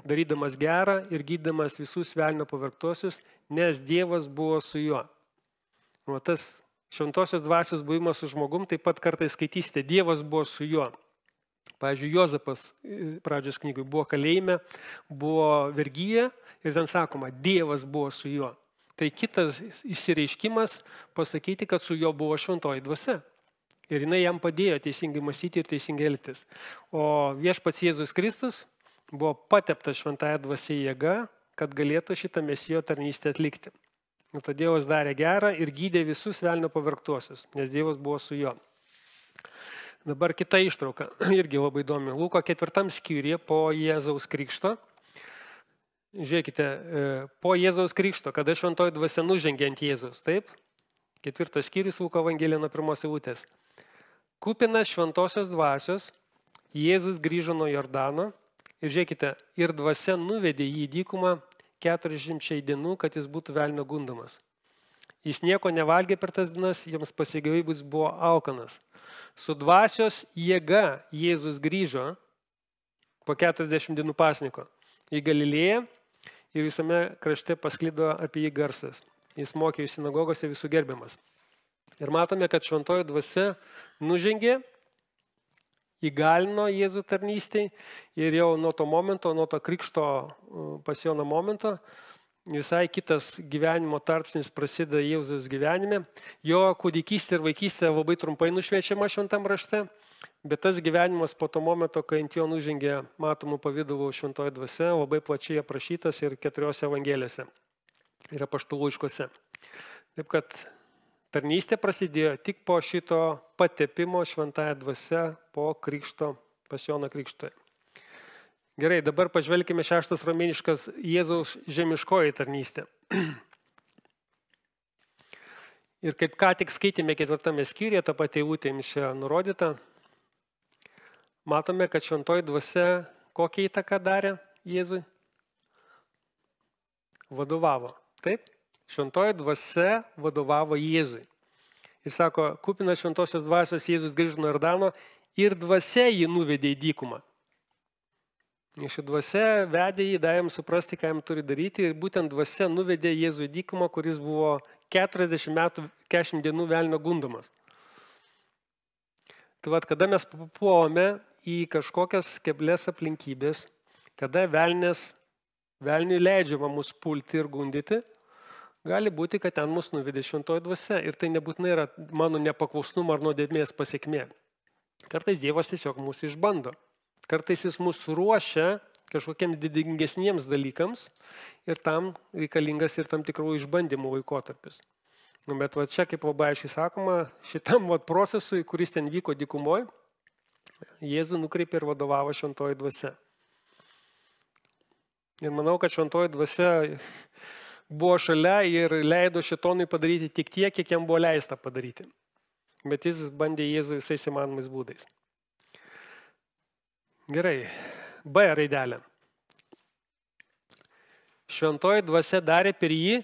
darydamas gerą ir gydamas visus velnio pavergtuosius, nes Dievas buvo su juo. O tas šventosios dvasios buvimas su žmogum, taip pat kartais skaitysite, Dievas buvo su juo. Pavyzdžiui, Jozapas pradžios knygui buvo kalėjime, buvo vergyje ir ten sakoma, Dievas buvo su juo. Tai kitas išsireiškimas pasakyti, kad su juo buvo šventoji dvasia. Ir jinai jam padėjo teisingai mąstyti ir teisingai elgtis. O viešpats Jėzus Kristus buvo pateptas šventąją dvasią jėga, kad galėtų šitą mesijo tarnystę atlikti. Ir todėl Dievas darė gerą ir gydė visus velnio pavergtuosius, nes Dievas buvo su juo. Dabar kita ištrauka, irgi labai įdomi. Luko 4 skyriuje po Jėzaus krikšto. Žiūrėkite, po Jėzaus krikšto, kada šventoji dvasia nužengė ant Jėzaus, taip? 4 skyrius Luko Evangelija nuo 1 eilutės. Kupinas šventosios dvasios, Jėzus grįžo nuo Jordano ir žiūrėkite, ir dvasia nuvedė jį į dykumą 40 dienų, kad jis būtų velnio gundomas. Jis nieko nevalgė per tas dienas, jiems pasigavybus buvo alkanas. Su dvasios jėga Jėzus grįžo po 40 dienų pasniko į Galilėją ir visame krašte pasklido apie jį garsas. Jis mokė jų sinagogose, visų gerbiamas. Ir matome, kad šventoji dvasia nužengė, įgalino Jėzų tarnystėj ir jau nuo to momento, nuo to krikšto pas Joną momento, visai kitas gyvenimo tarpsnis prasideda Jėzaus gyvenime. Jo kūdikystė ir vaikystė labai trumpai nušviečiama šventam rašte, bet tas gyvenimas po to momento, kai ant jo nužengė matomų pavydalų šventoji dvasia, labai plačiai aprašytas ir 4 evangelijose ir apaštalų laiškuose. Taip kad tarnystė prasidėjo tik po šito patepimo šventąja dvasia po krikšto pas Joną Krikštytoją. Gerai, dabar pažvelkime 6 romėniškas Jėzaus žemiškoji tarnystė. Ir kaip ką tik skaitėme 4 skyriuje, ta pati eilutė jums čia nurodyta, matome, kad šventoji dvasia kokią įtaką darė Jėzui? Vadovavo. Taip? Šventoji dvasia vadovavo Jėzui. Ir sako, kupinas šventosios dvasios Jėzus grįžo nuo Jordano ir dvasia jį nuvedė į dykumą. Ši dvasia vedė jį, davė jam suprasti, ką jam turi daryti, ir būtent dvasia nuvedė Jėzų į dykumą, kuris buvo 40 metų, 40 dienų velnio gundomas. Tai vad, kada mes papuolame į kažkokias keblias aplinkybės, kada velniui leidžiama mus pulti ir gundyti, gali būti, kad ten mus nuvedė šventoji dvasia. Ir tai nebūtinai yra mano nepaklusnumo ar nuodėmės pasekmė. Kartais Dievas tiesiog mūsų išbando. Kartais jis mūsų ruošia kažkokiems didingesniems dalykams ir tam reikalingas ir tam tikrų išbandymų laikotarpis. Bet va čia, kaip labai aiškiai sakoma, šitam procesui, kuris ten vyko dykumoje, Jėzų nukreipė ir vadovavo šventoji dvasia. Ir manau, kad šventoji dvasia buvo šalia ir leido šėtonui padaryti tik tiek, kiek jam buvo leista padaryti. Bet jis bandė Jėzų visais įmanomais būdais. Gerai, B raidelė. Šventoji dvasia darė per jį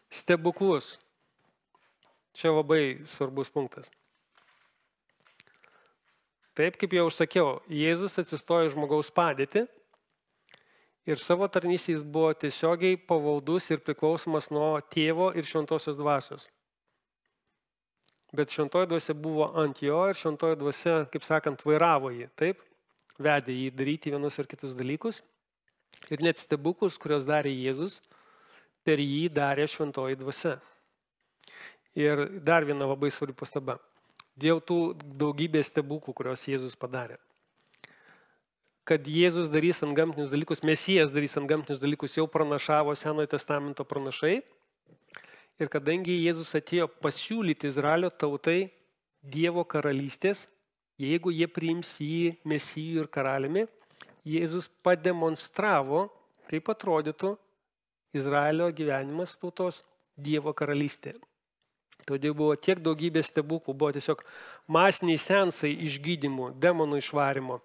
stebuklus. Čia labai svarbus punktas. Taip, kaip jau užsakiau, Jėzus atsistojo žmogaus padėtį ir savo tarnystėje jis buvo tiesiogiai pavaldus ir priklausomas nuo tėvo ir šventosios dvasios. Bet šventoji dvasia buvo ant jo ir šventoji dvasia, kaip sakant, vairavo jį, taip, vedė jį daryti vienus ir kitus dalykus. Ir net stebuklus, kurios darė Jėzus, per jį darė šventoji dvasia. Ir dar viena labai svarbi pastaba. Dėl tų daugybės stebuklų, kurios Jėzus padarė. Kad Jėzus darys antgamtinius dalykus, Mesijas darys antgamtinius dalykus, jau pranašavo Senojo testamento pranašai. Ir kadangi Jėzus atėjo pasiūlyti Izraelio tautai Dievo karalystės, jeigu jie priims jį Mesijų ir karaliumi, Jėzus pademonstravo, kaip atrodytų Izraelio gyvenimas tautos Dievo karalystė. Todėl buvo tiek daugybė stebuklų, buvo tiesiog masiniai sensai išgydymų, demonų išvarimo,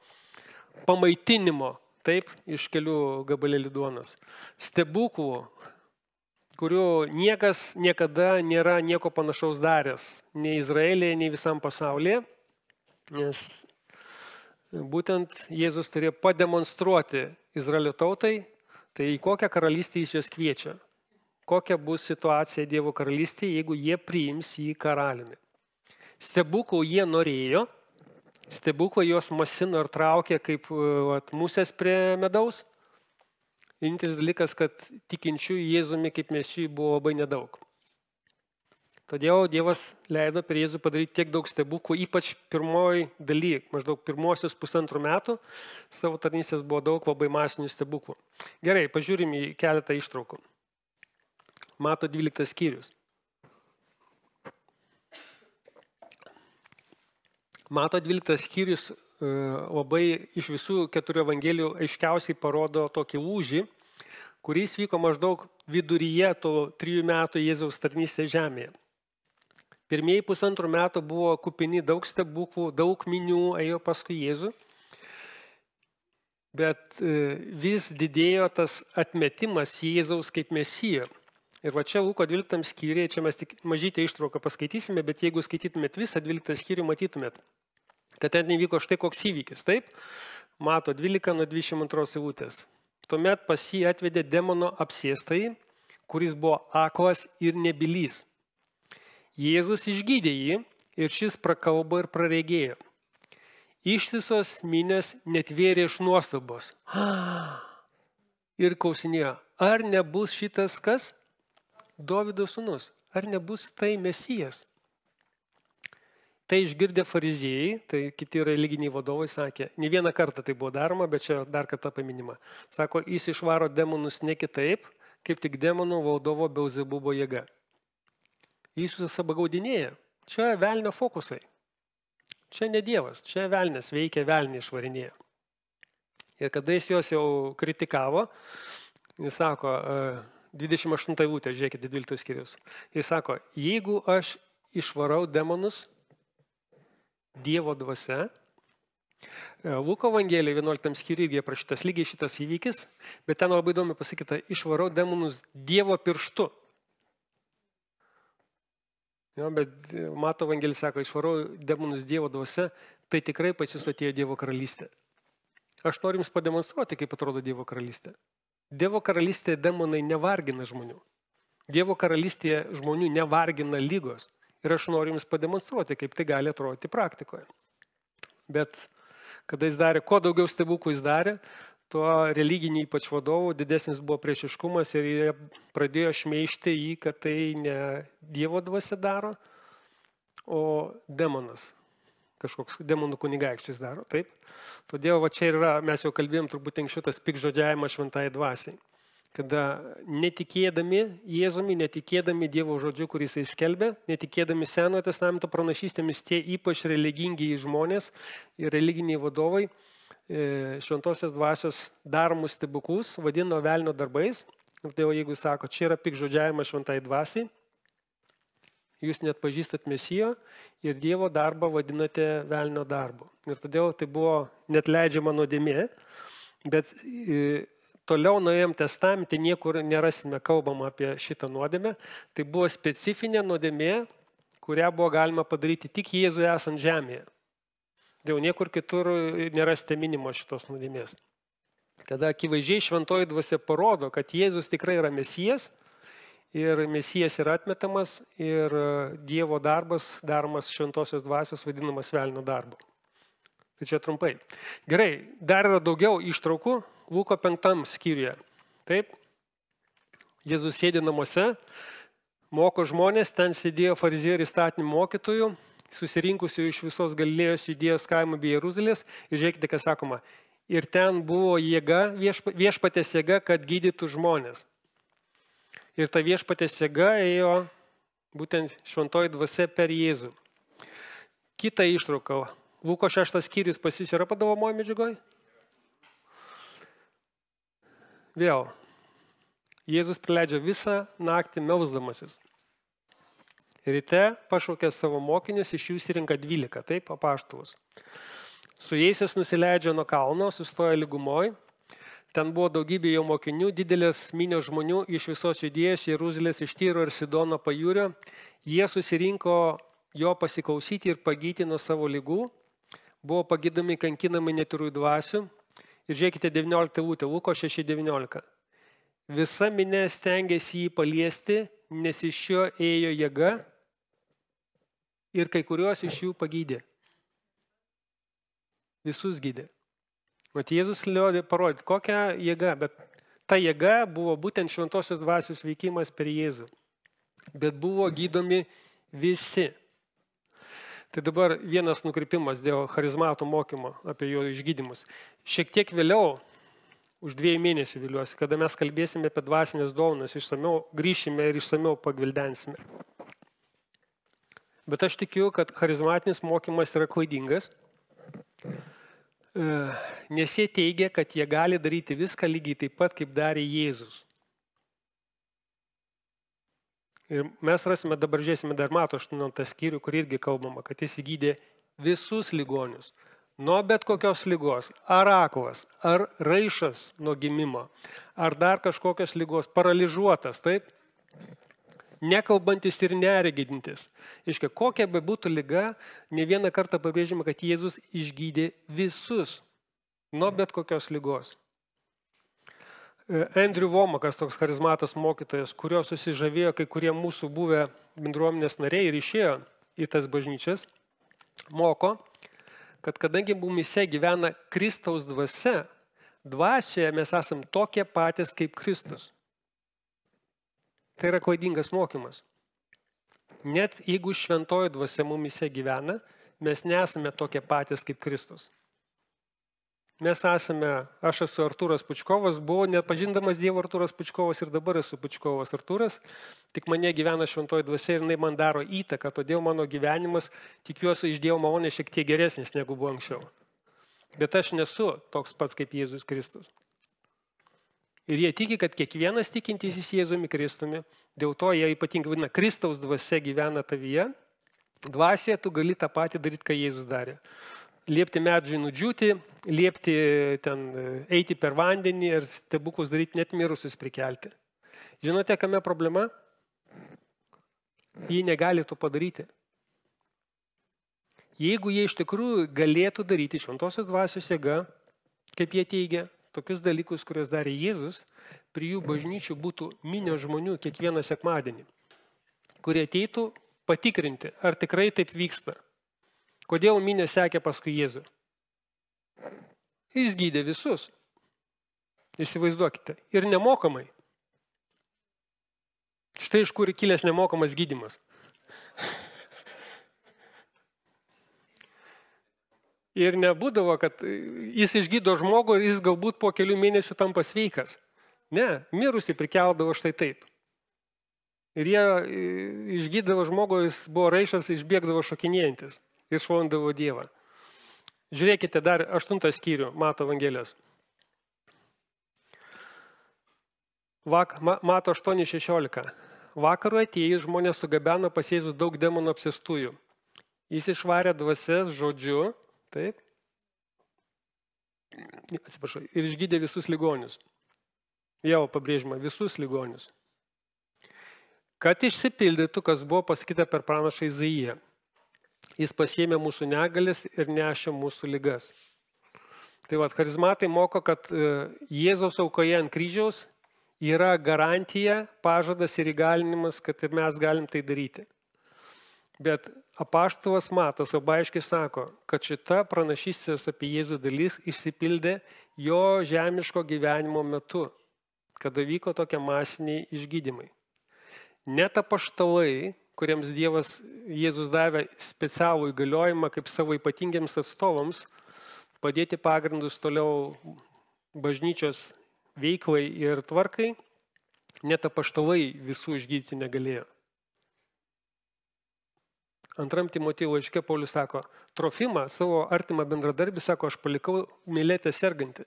pamaitinimo, taip, iš kelių gabalėlių duonos. Stebuklų, kurių niekas niekada nėra nieko panašaus daręs, nei Izraelyje, nei visam pasaulyje, nes būtent Jėzus turėjo pademonstruoti Izraelio tautai, tai į kokią karalystę jis juos kviečia, kokia bus situacija Dievo karalystėje, jeigu jie priims jį karaliumi. Stebuklų jie norėjo, stebuklų juos masino ir traukė kaip musės prie medaus. Vienintelis dalykas, kad tikinčių Jėzumi kaip Mesijui buvo labai nedaug. Todėl Dievas leido per Jėzų padaryti tiek daug stebuklų, ypač pirmoji daly, maždaug pirmosius 1,5 metų, savo tarnystės buvo daug labai masinių stebuklų. Gerai, pažiūrim į keletą ištraukų. Mato 12 skyrius. Mato 12 skyrius labai iš visų 4 evangelijų aiškiausiai parodo tokį lūžį, kuris vyko maždaug viduryje to 3 metų Jėzaus tarnystės žemėje. Pirmieji 1,5 metų buvo kupini daug stebuklų, daug minių ėjo paskui Jėzų. bet vis didėjo tas atmetimas Jėzaus kaip Mesijo. Ir va čia Luko 12 skyriuje, čia mes tik mažytę ištrauką paskaitysime, bet jeigu skaitytumėt visą 12 skyrių, matytumėt, kad ten įvyko štai koks įvykis. Taip, Mato 12 nuo 22 eilutės. Tuomet pas jį atvedė demono apsėstai, kuris buvo aklas ir nebylys. Jėzus išgydė jį ir šis prakalbo ir praregėjo. Ištisos minios net vėrė iš nuostabos. Ir klausinėjo, ar nebus šitas kas? Dovydo sūnus, ar nebus tai Mesijas? Tai išgirdę fariziejai, tai kiti religiniai vadovai sakė, ne vieną kartą tai buvo daroma, bet čia dar kartą paminima. Sako, jis išvaro demonus ne kitaip, kaip tik demonų valdovo Belzebubo jėga. Jis visą bagaudinėja. Čia velnio fokusai. Čia ne Dievas, čia velnės veikia, velnį išvarinėja. Ir kada jis juos jau kritikavo, jis sako, 28 eilutė, žiūrėkite, 12 skyrius. Jis sako, jeigu aš išvarau demonus Dievo dvasia, Luko Evangelijoje 11 skyriuje irgi aprašytas lygiai šitas įvykis, bet ten labai įdomi pasakyta, išvarau demonus Dievo pirštu. Jo, bet Mato Evangelija sako, išvarau demonus Dievo dvasia, tai tikrai pas jūs atėjo Dievo karalystė. Aš noriu jums pademonstruoti, kaip atrodo Dievo karalystė. Dievo karalystėje demonai nevargina žmonių. Dievo karalystėje žmonių nevargina lygos. Ir aš noriu jums pademonstruoti, kaip tai gali atrodyti praktikoje. Bet kada jis darė, kuo daugiau stebuklų jis darė, tuo religiniai ypač vadovų didesnis buvo priešiškumas ir jie pradėjo šmeižti jį, kad tai ne Dievo dvasia daro, o demonas. Kažkoks demonų kunigaikštis daro, taip? Todėl va čia yra, mes jau kalbėjom turbūt anksčiau tas piktžodžiavimas šventai dvasiai. Kada netikėdami Jėzumi, netikėdami Dievo žodžiu, kurį jisai skelbė, netikėdami Senojo testamento pranašystėmis, tie ypač religingiai žmonės ir religiniai vadovai šventosios dvasios daromus stebuklus vadino velnio darbais. Ir tai jeigu sako, čia yra piktžodžiavimas šventai dvasiai, jūs net pažįstat Mesijo ir Dievo darbą vadinate velnio darbu. Ir todėl tai buvo net leidžiama nuodėmė, bet toliau nuėjom testamente, niekur nerasime kalbama apie šitą nuodėmę. Tai buvo specifinė nuodėmė, kurią buvo galima padaryti tik Jėzui esant žemėje. Dėl niekur kitur nerasite minimo šitos nuodėmės. Kada akivaizdžiai šventoji dvasia parodo, kad Jėzus tikrai yra Mesijas, ir Mesijas yra atmetamas ir Dievo darbas daromas šventosios dvasios vadinamas velnio darbu. Tai čia trumpai. Gerai, dar yra daugiau ištraukų Luko 5 skyriuje. Taip, Jėzus sėdi namuose, moko žmonės, ten sėdėjo fariziejų ir įstatymų mokytojų, susirinkusių iš visos Galilėjos, Judėjos kaimų bei Jeruzalės. Ir žiūrėkite, kas sakoma. Ir ten buvo jėga, viešpatės jėga, kad gydytų žmonės. Ir ta viešpatės jėga ėjo būtent šventoji dvasia per Jėzų. Kita ištrauka. Luko 6 skyrius pas jūs yra padalomoje medžiagoje? Vėl. Jėzus praleidžia visą naktį melsdamasis. Ryte pašaukė savo mokinius, iš jų išsirinka 12, taip, apaštalus. Su jais jis nusileidžia nuo kalno, sustoja lygumoj. Ten buvo daugybė jo mokinių, didelės minios žmonių iš visos Judėjos, Jeruzalės, iš Tyro ir Sidono pajūrio. Jie susirinko jo pasiklausyti ir pagydyti nuo savo ligų. Buvo pagydomi, kankinami netyrųjų dvasių. Ir žiūrėkite 19 eilutė, Luko 6:19. Visa minia stengėsi jį paliesti, nes iš jo ėjo jėga ir kai kuriuos iš jų pagydė. Visus gydė. Mat Jėzus liodė parodyti, kokią jėgą, bet ta jėga buvo būtent šventosios dvasios veikimas per Jėzų. Bet buvo gydomi visi. Tai dabar vienas nukrypimas dėl charizmatų mokymo apie jo išgydymus. Šiek tiek vėliau, už 2 mėnesių vėliuosi, kada mes kalbėsime apie dvasinės dovanas, išsamiau grįšime ir išsamiau pagvildensime. Bet aš tikiu, kad charizmatinis mokymas yra klaidingas. Nes jie teigia, kad jie gali daryti viską lygiai taip pat, kaip darė Jėzus. Ir mes rasime, dabar žiūrėsime dar Mato 8 skyrių, kur irgi kalbama, kad jis įgydė visus ligonius. nuo bet kokios lygos, ar aklas, ar raišas nuo gimimo, ar dar kažkokios lygos, paralyžiuotas, taip? Nekalbantis ir neregidintis. Iškia, kokia be būtų lyga, ne vieną kartą pabrėžima, kad Jėzus išgydė visus nuo bet kokios lygos. Andrew Womakas, toks charizmatas mokytojas, kurio susižavėjo kai kurie mūsų buvę bendruomenės nariai ir išėjo į tas bažnyčias, moko, kad kadangi mumise gyvena Kristaus dvasia, dvasioje mes esam tokie patys kaip Kristus. Tai yra klaidingas mokymas. Net jeigu šventoji dvasia mumise gyvena, mes nesame tokie patys kaip Kristus. Mes esame, aš esu Artūras Pučkovas, buvau nepažindamas Dievo Artūras Pučkovas ir dabar esu Pučkovas Artūras, tik mane gyvena šventoji dvasia ir jinai man daro įtaką, todėl mano gyvenimas, tikiuosi, iš Dievo malonės šiek tiek geresnis negu buvo anksčiau. Bet aš nesu toks pats kaip Jėzus Kristus. Ir jie tiki, kad kiekvienas tikintysis Jėzumi Kristumi, dėl to jie ypatingai vadina, Kristaus dvasia gyvena tavyje, dvasioje tu gali tą patį daryti, ką Jėzus darė. Liepti medžiai nudžiūti, liepti ten eiti per vandenį ir stebuklus daryti, net mirusius prikelti. Žinote, kame problema? Jie negali to padaryti. Jeigu jie iš tikrųjų galėtų daryti šventosios dvasios jėga, kaip jie teigia, tokius dalykus, kuriuos darė Jėzus, prie jų bažnyčių būtų minios žmonių kiekvieną sekmadienį, kurie ateitų patikrinti, ar tikrai taip vyksta. Kodėl minė sekė paskui Jėzų? Jis gydė visus. Įsivaizduokite. Ir nemokamai. Štai iš kur kilęs nemokamas gydymas. Ir nebūdavo, kad jis išgydo žmogų ir jis galbūt po kelių mėnesių tampa sveikas. Ne, mirusi prikeldavo štai taip. Ir jie išgydavo žmogų, jis buvo raišas, išbėgdavo šokinėjantis. Ir šlovindavo Dievą. Žiūrėkite dar 8 skyrių Mato Evangelijos. Mato 8:16. Vakarų atėjus žmonės sugabeno pas Jėzų daug demonų apsėstųjų. Jis išvarė dvasias žodžiu, taip, atsiprašau, ir išgydė visus ligonius. Jau pabrėžima, visus ligonius. Kad išsipildytų, kas buvo pasakyta per pranašą Izaiją. Jis pasiėmė mūsų negalės ir nešė mūsų ligas. Tai va, charizmatai moko, kad Jėzaus aukoje ant kryžiaus yra garantija, pažadas ir įgalinimas, kad ir mes galim tai daryti. Bet apaštalas Matas labai aiškiai sako, kad šita pranašystės apie Jėzų dalis išsipildė jo žemiško gyvenimo metu, kada vyko tokie masiniai išgydymai. Net apaštalai, kuriems Dievas Jėzus davė specialų įgaliojimą kaip savo ypatingiems atstovams, padėti pagrindus toliau bažnyčios veiklai ir tvarkai, net apaštalai visų išgydyti negalėjo. 2 Timotiejų laiške Paulius sako, Trofimą, savo artimą bendradarbį, sako, aš palikau mylėtę sergantį.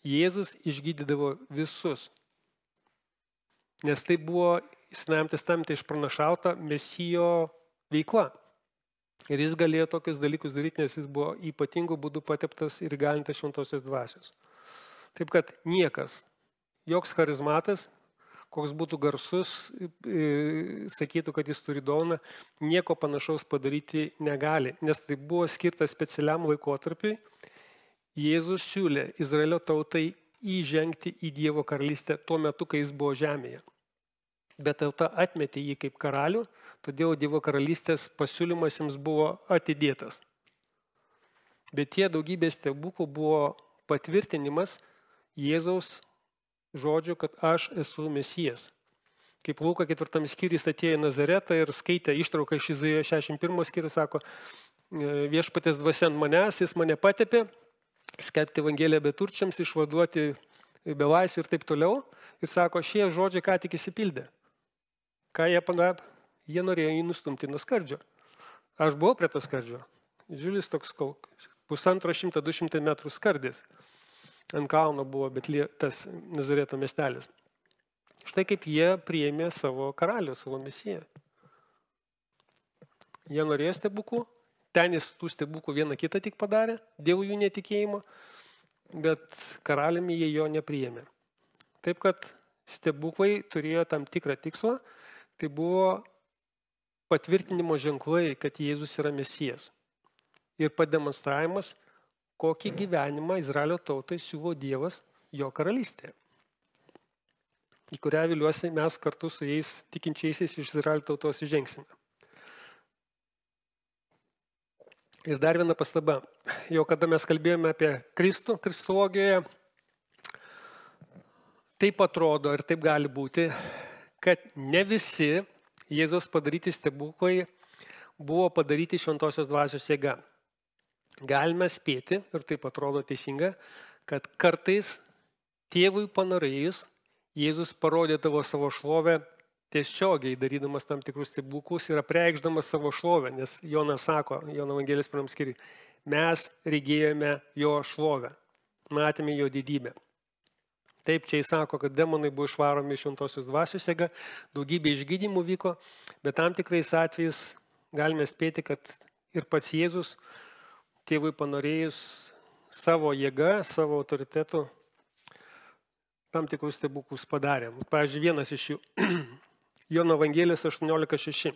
Jėzus išgydydavo visus, nes tai buvo Senajame testamente išpranašauta Mesijo veikla. Ir jis galėjo tokius dalykus daryti, nes jis buvo ypatingų būdų pateptas ir įgalintas šventosios dvasios. Taip kad niekas, joks charizmatas, koks būtų garsus, sakytų, kad jis turi dovaną, nieko panašaus padaryti negali, nes tai buvo skirtas specialiam laikotarpiui. Jėzus siūlė Izraelio tautai įžengti į Dievo karalystę tuo metu, kai jis buvo žemėje. Bet tauta atmetė jį kaip karalių, todėl Dievo karalystės pasiūlymas jiems buvo atidėtas. Bet tie daugybės stebuklų buvo patvirtinimas Jėzaus žodžiu, kad aš esu Mesijas. Kaip Luko 4 skyrius atėjo į Nazaretą ir skaitė ištrauką iš Izaijo 61 skyrius, sako, viešpatės dvasia ant manęs, jis mane patepė, skelbti Evangeliją beturčiams, išvaduoti belaisvių ir taip toliau. Ir sako, šie žodžiai ką tik įsipildė. Ką jie padarė? Jie norėjo jį nustumti nuo skardžio. Aš buvau prie to skardžio. Džiulis toks 150-200 metrų skardis. Ant kalno buvo tas Nazareto miestelis. Štai kaip jie priėmė savo karalių, savo mesiją. Jie norėjo stebuklų, ten jis tų stebuklų vieną kitą tik padarė, dėl jų netikėjimo, bet karaliumi jie jo nepriėmė. Taip, kad stebuklai turėjo tam tikrą tikslą, tai buvo patvirtinimo ženklai, kad Jėzus yra Mesijas. Ir pademonstravimas, kokį gyvenimą Izraelio tautai siūlo Dievas jo karalystėje, į kurią viliuosi mes kartu su jais tikinčiaisiais iš Izraelio tautos įžengsime. Ir dar viena pastaba. Jau kada mes kalbėjome apie Kristų, kristologijoje, taip atrodo ir taip gali būti, kad ne visi Jėzaus padaryti stebuklai buvo padaryti šventosios dvasios jėga. Galime spėti, ir taip atrodo teisinga, kad kartais tėvui panorėjus Jėzus parodydavo savo šlovę tiesiogiai darydamas tam tikrus stebuklus ir apreikšdamas savo šlovę, nes Jonas sako, Jono Evangelijos pirmam skyriui, mes regėjome jo šlovę, matėme jo didybę. Taip, čia jis sako, kad demonai buvo išvaromi šventosios dvasios jėga, daugybė išgydymų vyko, bet tam tikrais atvejais galime spėti, kad ir pats Jėzus tėvui panorėjus savo jėga, savo autoritetu tam tikrus stebuklus padarė. Pavyzdžiui, vienas iš jų, Jono Evangelijos 18:6.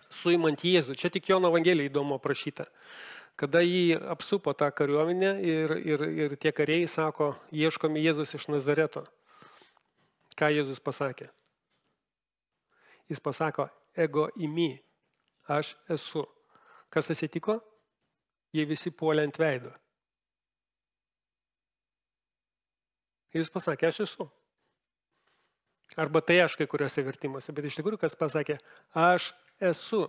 Suimant Jėzų, čia tik Jono Evangelijai įdomu aprašyta. Kada jį apsupo tą kariuomenę ir tie kariai sako, ieškomi Jėzus iš Nazareto. Ką Jėzus pasakė? Jis pasako, ego imi, aš esu. Kas atsitiko? Jie visi puolė ant veido. Ir jis pasakė, aš esu. Arba tai aš kai kuriuose vertimuose, bet iš tikrųjų, kas pasakė, aš esu.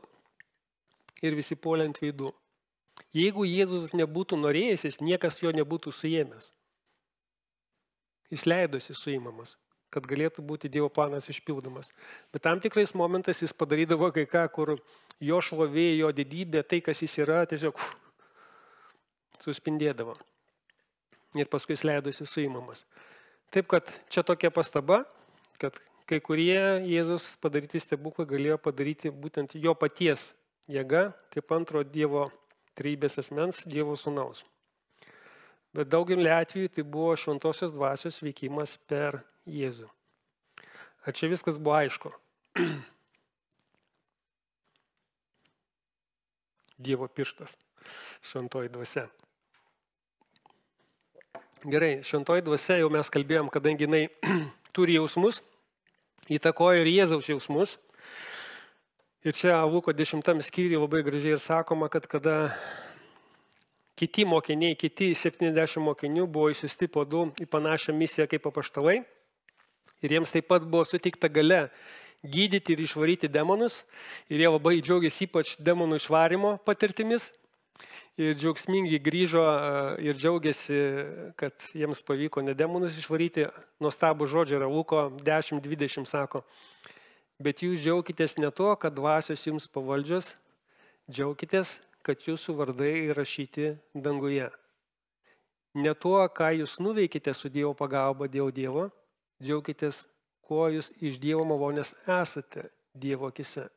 Ir visi puolė ant veidų. Jeigu Jėzus nebūtų norėjęs, jis niekas jo nebūtų suėmęs. Jis leidosi suimamas, kad galėtų būti Dievo planas išpildomas. Bet tam tikrais momentais jis padarydavo kai ką, kur jo šlovė, jo didybė, tai, kas jis yra, tiesiog suspindėdavo. Ir paskui jis leidosi suimamas. Taip, kad čia tokia pastaba, kad kai kurie Jėzus padaryti stebuklai galėjo padaryti būtent jo paties jėga, kaip antro Dievo trejybės asmens, Dievo sūnaus. Bet daugelį atvejų tai buvo šventosios dvasios veikimas per Jėzų. Ar čia viskas buvo aišku? Dievo pirštas, šventoji dvasia. Gerai, šventoji dvasia jau mes kalbėjom, kadangi jinai turi jausmus, įtakoja ir Jėzaus jausmus. Ir čia Luko 10 skyriuje labai gražiai ir sakoma, kad kada kiti mokiniai, kiti 70 mokinių buvo išsiųsti po du į panašią misiją kaip apaštalai. Ir jiems taip pat buvo suteikta galia gydyti ir išvaryti demonus. Ir jie labai džiaugiasi ypač demonų išvarimo patirtimis. Ir džiaugsmingi grįžo ir džiaugiasi, kad jiems pavyko ne demonus išvaryti. Nuostabų žodžiai yra Luko 10:20 sako. Bet jūs džiaukitės ne to, kad dvasios jums pavaldžios, džiaukitės, kad jūsų vardai įrašyti danguje. Ne tuo, ką jūs nuveikite su Dievo pagalba dėl Dievo, džiaukitės, kuo jūs iš Dievo malonės esate Dievo akise.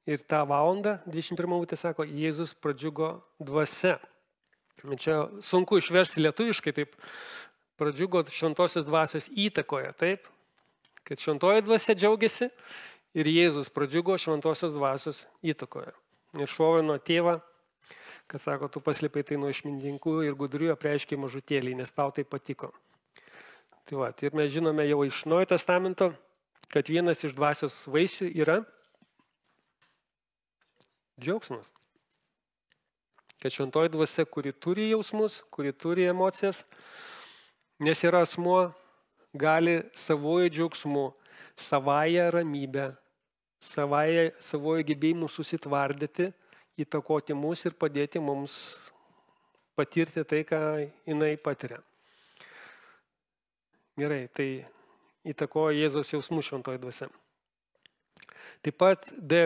Ir tą valandą, 21 minutė sako, Jėzus pradžiugo dvasia. Čia sunku išversti lietuviškai, taip, pradžiugo šventosios dvasios įtakoje, taip, kad šventoji dvasia džiaugiasi ir Jėzus pradžiugo šventosios dvasios įtakoje. Ir šlovino tėvą, kad sako, tu paslėpai tai nuo išmintingų ir gudrių, apreiškiai mažutėlį, nes tau tai patiko. Tai va, ir mes žinome jau iš Naujojo testamento, kad vienas iš dvasios vaisių yra džiaugsmas. Kad šventoji dvasia, kuri turi jausmus, kuri turi emocijas, nes yra asmuo, gali savojo džiaugsmu, savają ramybę, savojo gebėjimu susitvardyti, įtakoti mus ir padėti mums patirti tai, ką jinai patiria. Gerai, tai įtakoja Jėzaus jausmų šventoji dvasia. Taip pat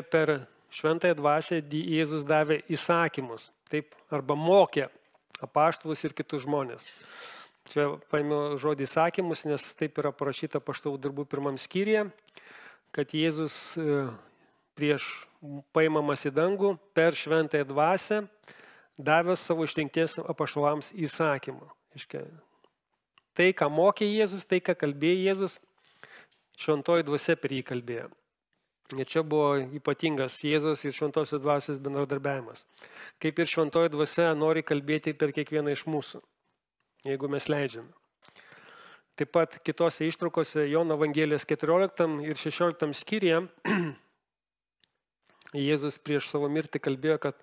per šventąją dvasią Jėzus davė įsakymus, taip, arba mokė apaštalus ir kitus žmonės. Čia paėmiau žodį įsakymus, nes taip yra parašyta apaštalų darbų 1 skyriuje, kad Jėzus prieš paimamas į dangų per šventąją dvasią davęs savo išrinkties apaštalams įsakymą. Tai, ką mokė Jėzus, tai, ką kalbėjo Jėzus, šventoji dvasia per jį kalbėjo. Ir čia buvo ypatingas Jėzus ir šventosios dvasios bendradarbiavimas. Kaip ir šventoji dvasia nori kalbėti per kiekvieną iš mūsų, jeigu mes leidžiame. Taip pat kitose ištraukose Jono Evangelijos 14 ir 16 skyriuje Jėzus prieš savo mirtį kalbėjo, kad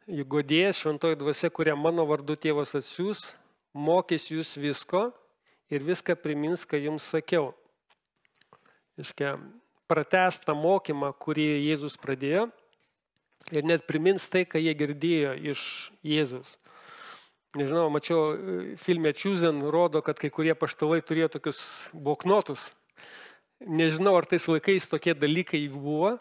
Godėjas šventoji dvasia, kurią mano vardu tėvas atsiųs, mokys jūs visko ir viską primins, ką jums sakiau. Pratęs tą mokymą, kurį Jėzus pradėjo ir net primins tai, ką jie girdėjo iš Jėzus. Nežinau, mačiau filme Chosen rodo, kad kai kurie apaštalai turėjo tokius bloknotus. Nežinau, ar tais laikais tokie dalykai buvo,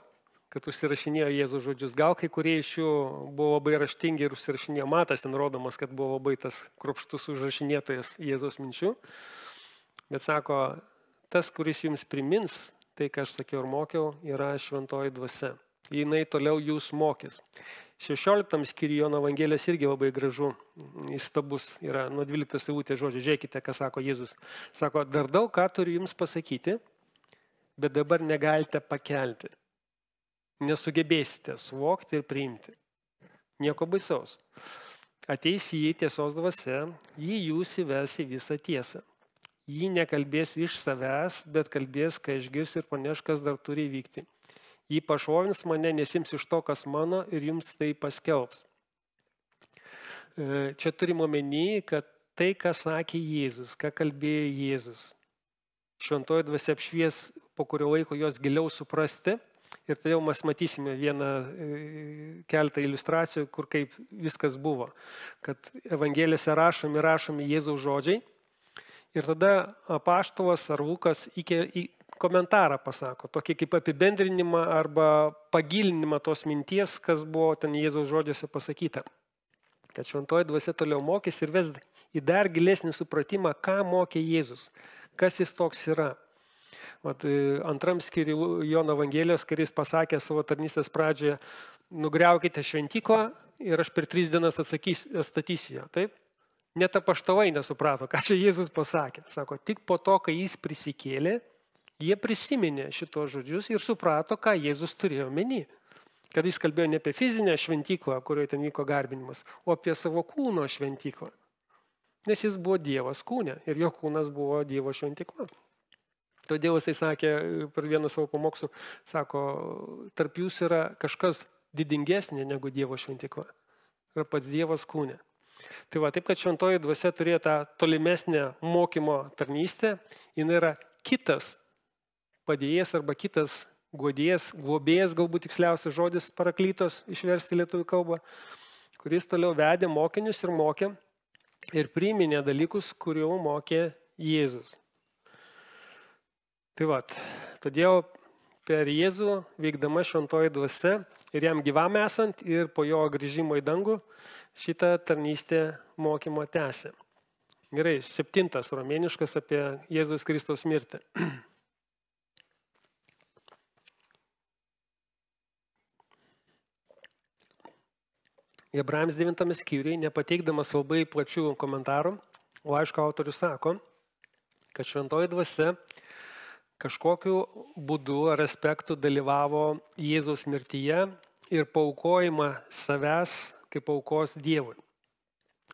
kad užsirašinėjo Jėzus žodžius. Gal kai kurie iš jų buvo labai raštingi ir užsirašinėjo. Matas ten rodomas, kad buvo labai tas kruopštus užrašinėtojas Jėzus minčių. Bet sako, tas, kuris jums primins, tai, ką aš sakiau ir mokiau, yra šventoji dvasia. Jinai toliau jūs mokys. 16 skyriuje Jono Evangelijos irgi labai gražu, įstabus yra nuo 12 eilutės žodžių. Žiūrėkite, ką sako Jėzus. Sako, dar daug ką turiu jums pasakyti, bet dabar negalite pakelti. Nesugebėsite suvokti ir priimti. Nieko baisaus. Ateis jį tiesos dvasia, jį jūs įves į visą tiesą. Jį nekalbės iš savęs, bet kalbės, ką išgirs ir paneš, kas dar turi įvykti. Jį pašovins mane, nesims iš to, kas mano, ir jums tai paskelbs. Čia turim omeny, kad tai, ką sakė Jėzus, ką kalbėjo Jėzus, šventoji dvasia apšvies po kurio laiko jos giliau suprasti. Ir todėl mes matysime vieną keletą iliustracijų, kur kaip viskas buvo. Kad Evangelijose rašomi Jėzaus žodžiai. Ir tada apaštalas ar Lukas komentarą pasako, tokį kaip apibendrinimą arba pagilinimą tos minties, kas buvo ten Jėzaus žodžiuose pasakyta. Kad šventoji dvasia toliau mokys ir ves į dar gilesnį supratimą, ką mokė Jėzus, kas jis toks yra. Antram skyriui Jono Evangelijos, kai jis pasakė savo tarnystės pradžioje, nugriaukite šventyklą ir aš per 3 dienas atstatysiu ją. Taip? Net apaštalai nesuprato, ką čia Jėzus pasakė. Sako, tik po to, kai jis prisikėlė, jie prisiminė šitos žodžius ir suprato, ką Jėzus turėjo omeny. Kad jis kalbėjo ne apie fizinę šventyklą, kurioje ten vyko garbinimas, o apie savo kūno šventyklą. Nes jis buvo Dievas kūne ir jo kūnas buvo Dievo šventykla. Todėl jisai sakė per vieną savo pamokslų, sako, tarp jūs yra kažkas didingesnė negu Dievo šventykla. Yra pats Dievas kūne. Tai va, taip, kad šventoji dvasia turėjo tą tolimesnę mokymo tarnystę, jinai yra kitas padėjėjas arba kitas guodėjas, globėjas, galbūt tiksliausias žodis paraklytos išversti lietuvių kalbą, kuris toliau vedė mokinius ir mokė ir priiminė dalykus, kurių mokė Jėzus. Tai va, todėl per Jėzų veikdama šventoji dvasia ir jam gyvam esant ir po jo grįžimo į dangų šitą tarnystę mokymo tęsė. Gerai, 7 romėniškas apie Jėzus Kristaus mirtį. Hebrajams 9 skyriui, nepateikdamas labai plačių komentarų, laiško autorius sako, kad šventoji dvasia kažkokiu būdu ar aspektu dalyvavo Jėzaus mirtyje ir paaukojimą savęs kaip aukos Dievui.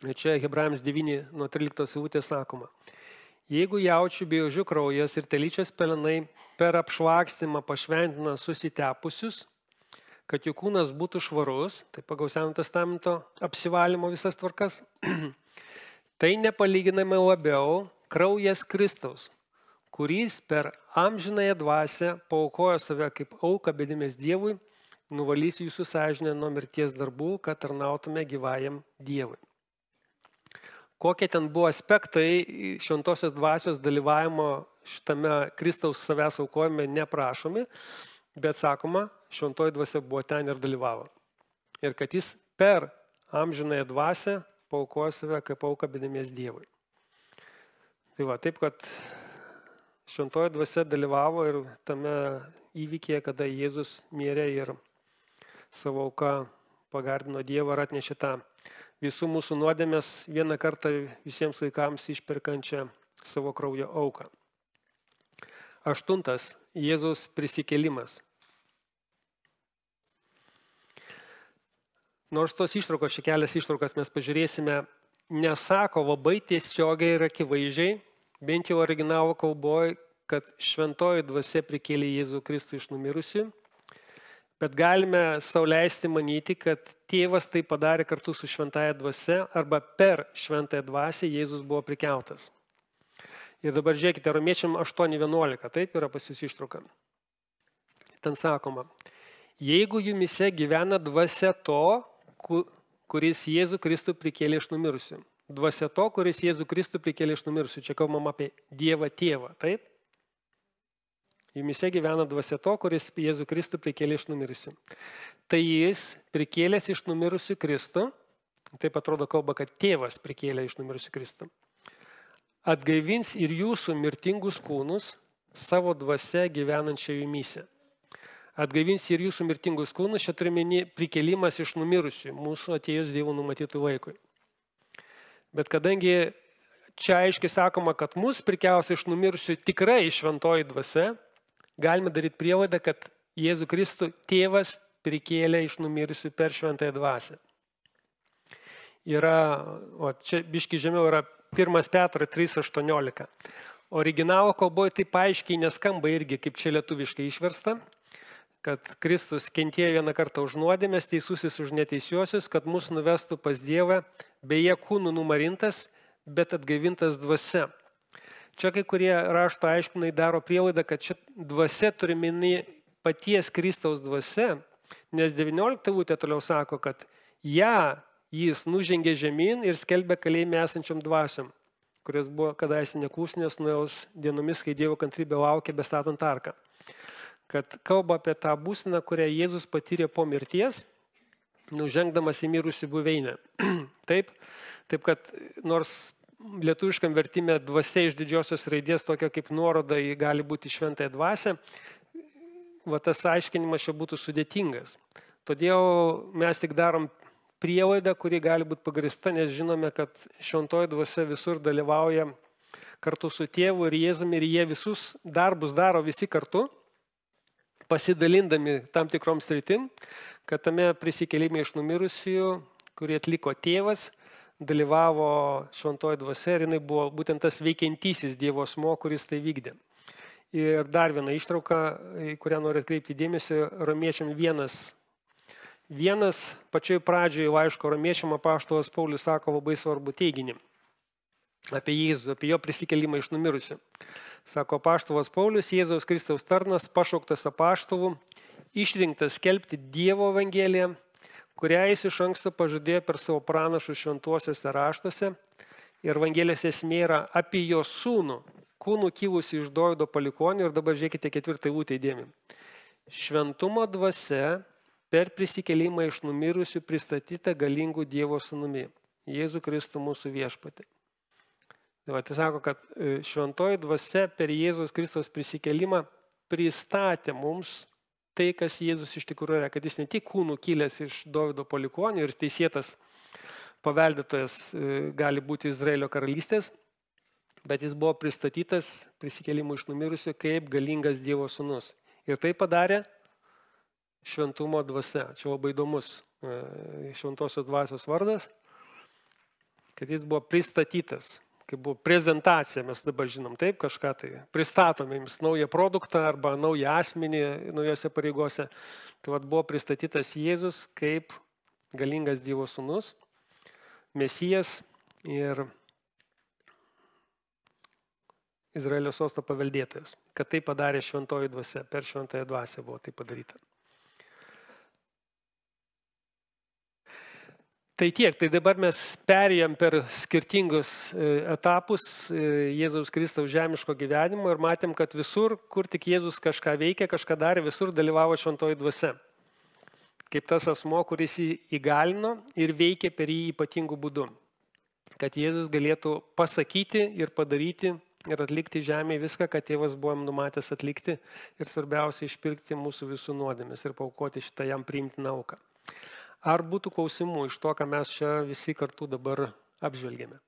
Ir čia Hebrajams 9 nuo 13 eilutės sakoma. Jeigu jaučių bei ožių kraujas ir telyčios pelenai per apšlakstymą pašventina susitepusius, kad jų kūnas būtų švarus, tai pagal Senojo testamento apsivalymo visas tvarkas, tai nepalyginamai labiau kraujas Kristaus, kuris per amžinąją dvasią paaukojo save kaip auką bedimės Dievui, nuvalys jūsų sąžinę nuo mirties darbų, kad tarnautume gyvajam Dievui. Kokie ten buvo aspektai šventosios dvasios dalyvavimo šitame Kristaus savęs aukojime neprašomi, bet sakoma, šventoji dvasia buvo ten ir dalyvavo. Ir kad jis per amžinąją dvasią paaukojo save kaip auką bedimės Dievui. Tai va, taip, kad šventoji dvasia dalyvavo ir tame įvykėje, kada Jėzus mirė ir savo auką pagarbino Dievą ir atnešė tą visų mūsų nuodėmės vieną kartą visiems laikams išperkančią savo kraujo auką. 8. Jėzaus prisikėlimas. Nors tos ištraukos, čia kelias ištraukas mes pažiūrėsime, nesako labai tiesiogiai ir akivaizdžiai, bent jau originalo kalboje, kad šventoji dvasia prikėlė Jėzų Kristų iš numirusių, bet galime sau leisti manyti, kad tėvas tai padarė kartu su šventąja dvasia arba per šventąją dvasią Jėzus buvo prikeltas. Ir dabar žiūrėkite, Romiečiam 8:11, taip yra pas jūs ištrauka. Ten sakoma, jeigu jumise gyvena dvasia to, kuris Jėzų Kristų prikėlė iš numirusių. Dvasia to, kuris Jėzų Kristų prikėlė iš numirusių. Čia kalbam apie Dievą tėvą, taip? Jumise gyvena dvasia to, kuris Jėzų Kristų prikėlė iš numirusių. Tai jis prikėlęs iš numirusių Kristų, taip atrodo kalba, kad tėvas prikėlė iš numirusių Kristų, atgaivins ir jūsų mirtingus kūnus savo dvasia gyvenančią jumyse. Atgaivins ir jūsų mirtingus kūnus, čia turime prikėlimas iš numirusių, mūsų atėjus Dievo numatytų laikui. Bet kadangi čia aiškiai sakoma, kad mus prikels iš numirusių tikrai šventoji dvasia, galime daryti prielaidą, kad Jėzų Kristų tėvas prikėlė iš numirusių per šventąją dvasią. Čia biški žemiau yra 1 Petro 3:18. Originalo kalboje taip aiškiai neskamba irgi, kaip čia lietuviškai išversta, kad Kristus kentėjo vieną kartą už nuodėmės, teisusis už neteisiuosius, kad mus nuvestų pas Dievą, beje kūnų numarintas, bet atgaivintas dvasia. Čia kai kurie rašto aiškinai daro prielaidą, kad ši dvasia turi minį paties Kristaus dvasia, nes 19 eilutė toliau sako, kad jis nužengė žemyn ir skelbė kalėjime esančiam dvasiom, kuris buvo kadaise neklusnės nuėjaus dienomis, kai Dievo kantrybė laukė bestatant arką. Kad kalba apie tą būseną, kurią Jėzus patyrė po mirties, nužengdamas į mirusių buveinę. Taip, kad nors lietuviškam vertime dvasia iš didžiosios raidės, tokia kaip nuoroda, gali būti šventąją dvasią, tas aiškinimas čia būtų sudėtingas. Todėl mes tik darom prielaidą, kuri gali būti pagrįsta, nes žinome, kad šventoji dvasia visur dalyvauja kartu su tėvu ir Jėzumi ir jie visus darbus daro visi kartu, pasidalindami tam tikrom sritim, kad tame prisikėlime iš numirusiųjų, kurį atliko tėvas, dalyvavo šventoji dvasia ir jinai buvo būtent tas veikiantysis Dievo asmuo, kuris tai vykdė. Ir dar viena ištrauka, kurią noriu atkreipti dėmesį, Romiečiam 1. Pačioj pradžioje laiško Romiečiam apaštalas Paulius sako labai svarbų teiginį apie Jėzų, apie jo prisikėlimą iš numirusių. Sako apaštalas Paulius, Jėzaus Kristaus tarnas, pašauktas apaštalų, išrinktas skelbti Dievo evangeliją, kurią jis iš anksto pažadėjo per savo pranašus šventuosiuose raštuose. Ir evangelijos esmė yra apie jo sūnų, kūnų kilusi iš Dovydo palikuonių. Ir dabar žiūrėkite 4 eilutę įdėmį. Šventumo dvasia per prisikėlimą iš numirusių pristatyta galingų Dievo sūnumi, Jėzų Kristų mūsų viešpatį. Tai sako, kad šventoji dvasia per Jėzaus Kristaus prisikėlimą pristatė mums tai, kas Jėzus iš tikrųjų yra, kad jis ne tik kūnų kilęs iš Dovydo palikuonių ir teisėtas paveldėtojas gali būti Izraelio karalystės, bet jis buvo pristatytas prisikėlimų iš numirusių kaip galingas Dievo sūnus. Ir tai padarė šventumo dvasia. Čia labai įdomus šventosios dvasios vardas, kad jis buvo pristatytas. Kaip buvo prezentacija, mes dabar žinom, taip, kažką tai pristatome jums naują produktą arba naują asmenį naujose pareigose. Tai buvo pristatytas Jėzus kaip galingas Dievo sūnus, Mesijas ir Izraelio sosto paveldėtojas. Kad tai padarė šventoji dvasia, per šventąją dvasią buvo tai padaryta. Tai tiek, tai dabar mes perėjom per skirtingus etapus Jėzaus Kristaus žemiško gyvenimo ir matėm, kad visur, kur tik Jėzus kažką veikė, kažką darė, visur dalyvavo šventoji dvasia. Kaip tas asmo, kuris jį įgalino ir veikė per jį ypatingų būdų. Kad Jėzus galėtų pasakyti ir padaryti ir atlikti žemėje viską, ką tėvas buvo jam numatęs atlikti ir svarbiausia išpirkti mūsų visų nuodėmes ir paaukoti šitą jam priimtiną auką. Ar būtų klausimų iš to, ką mes čia visi kartu dabar apžvelgėme?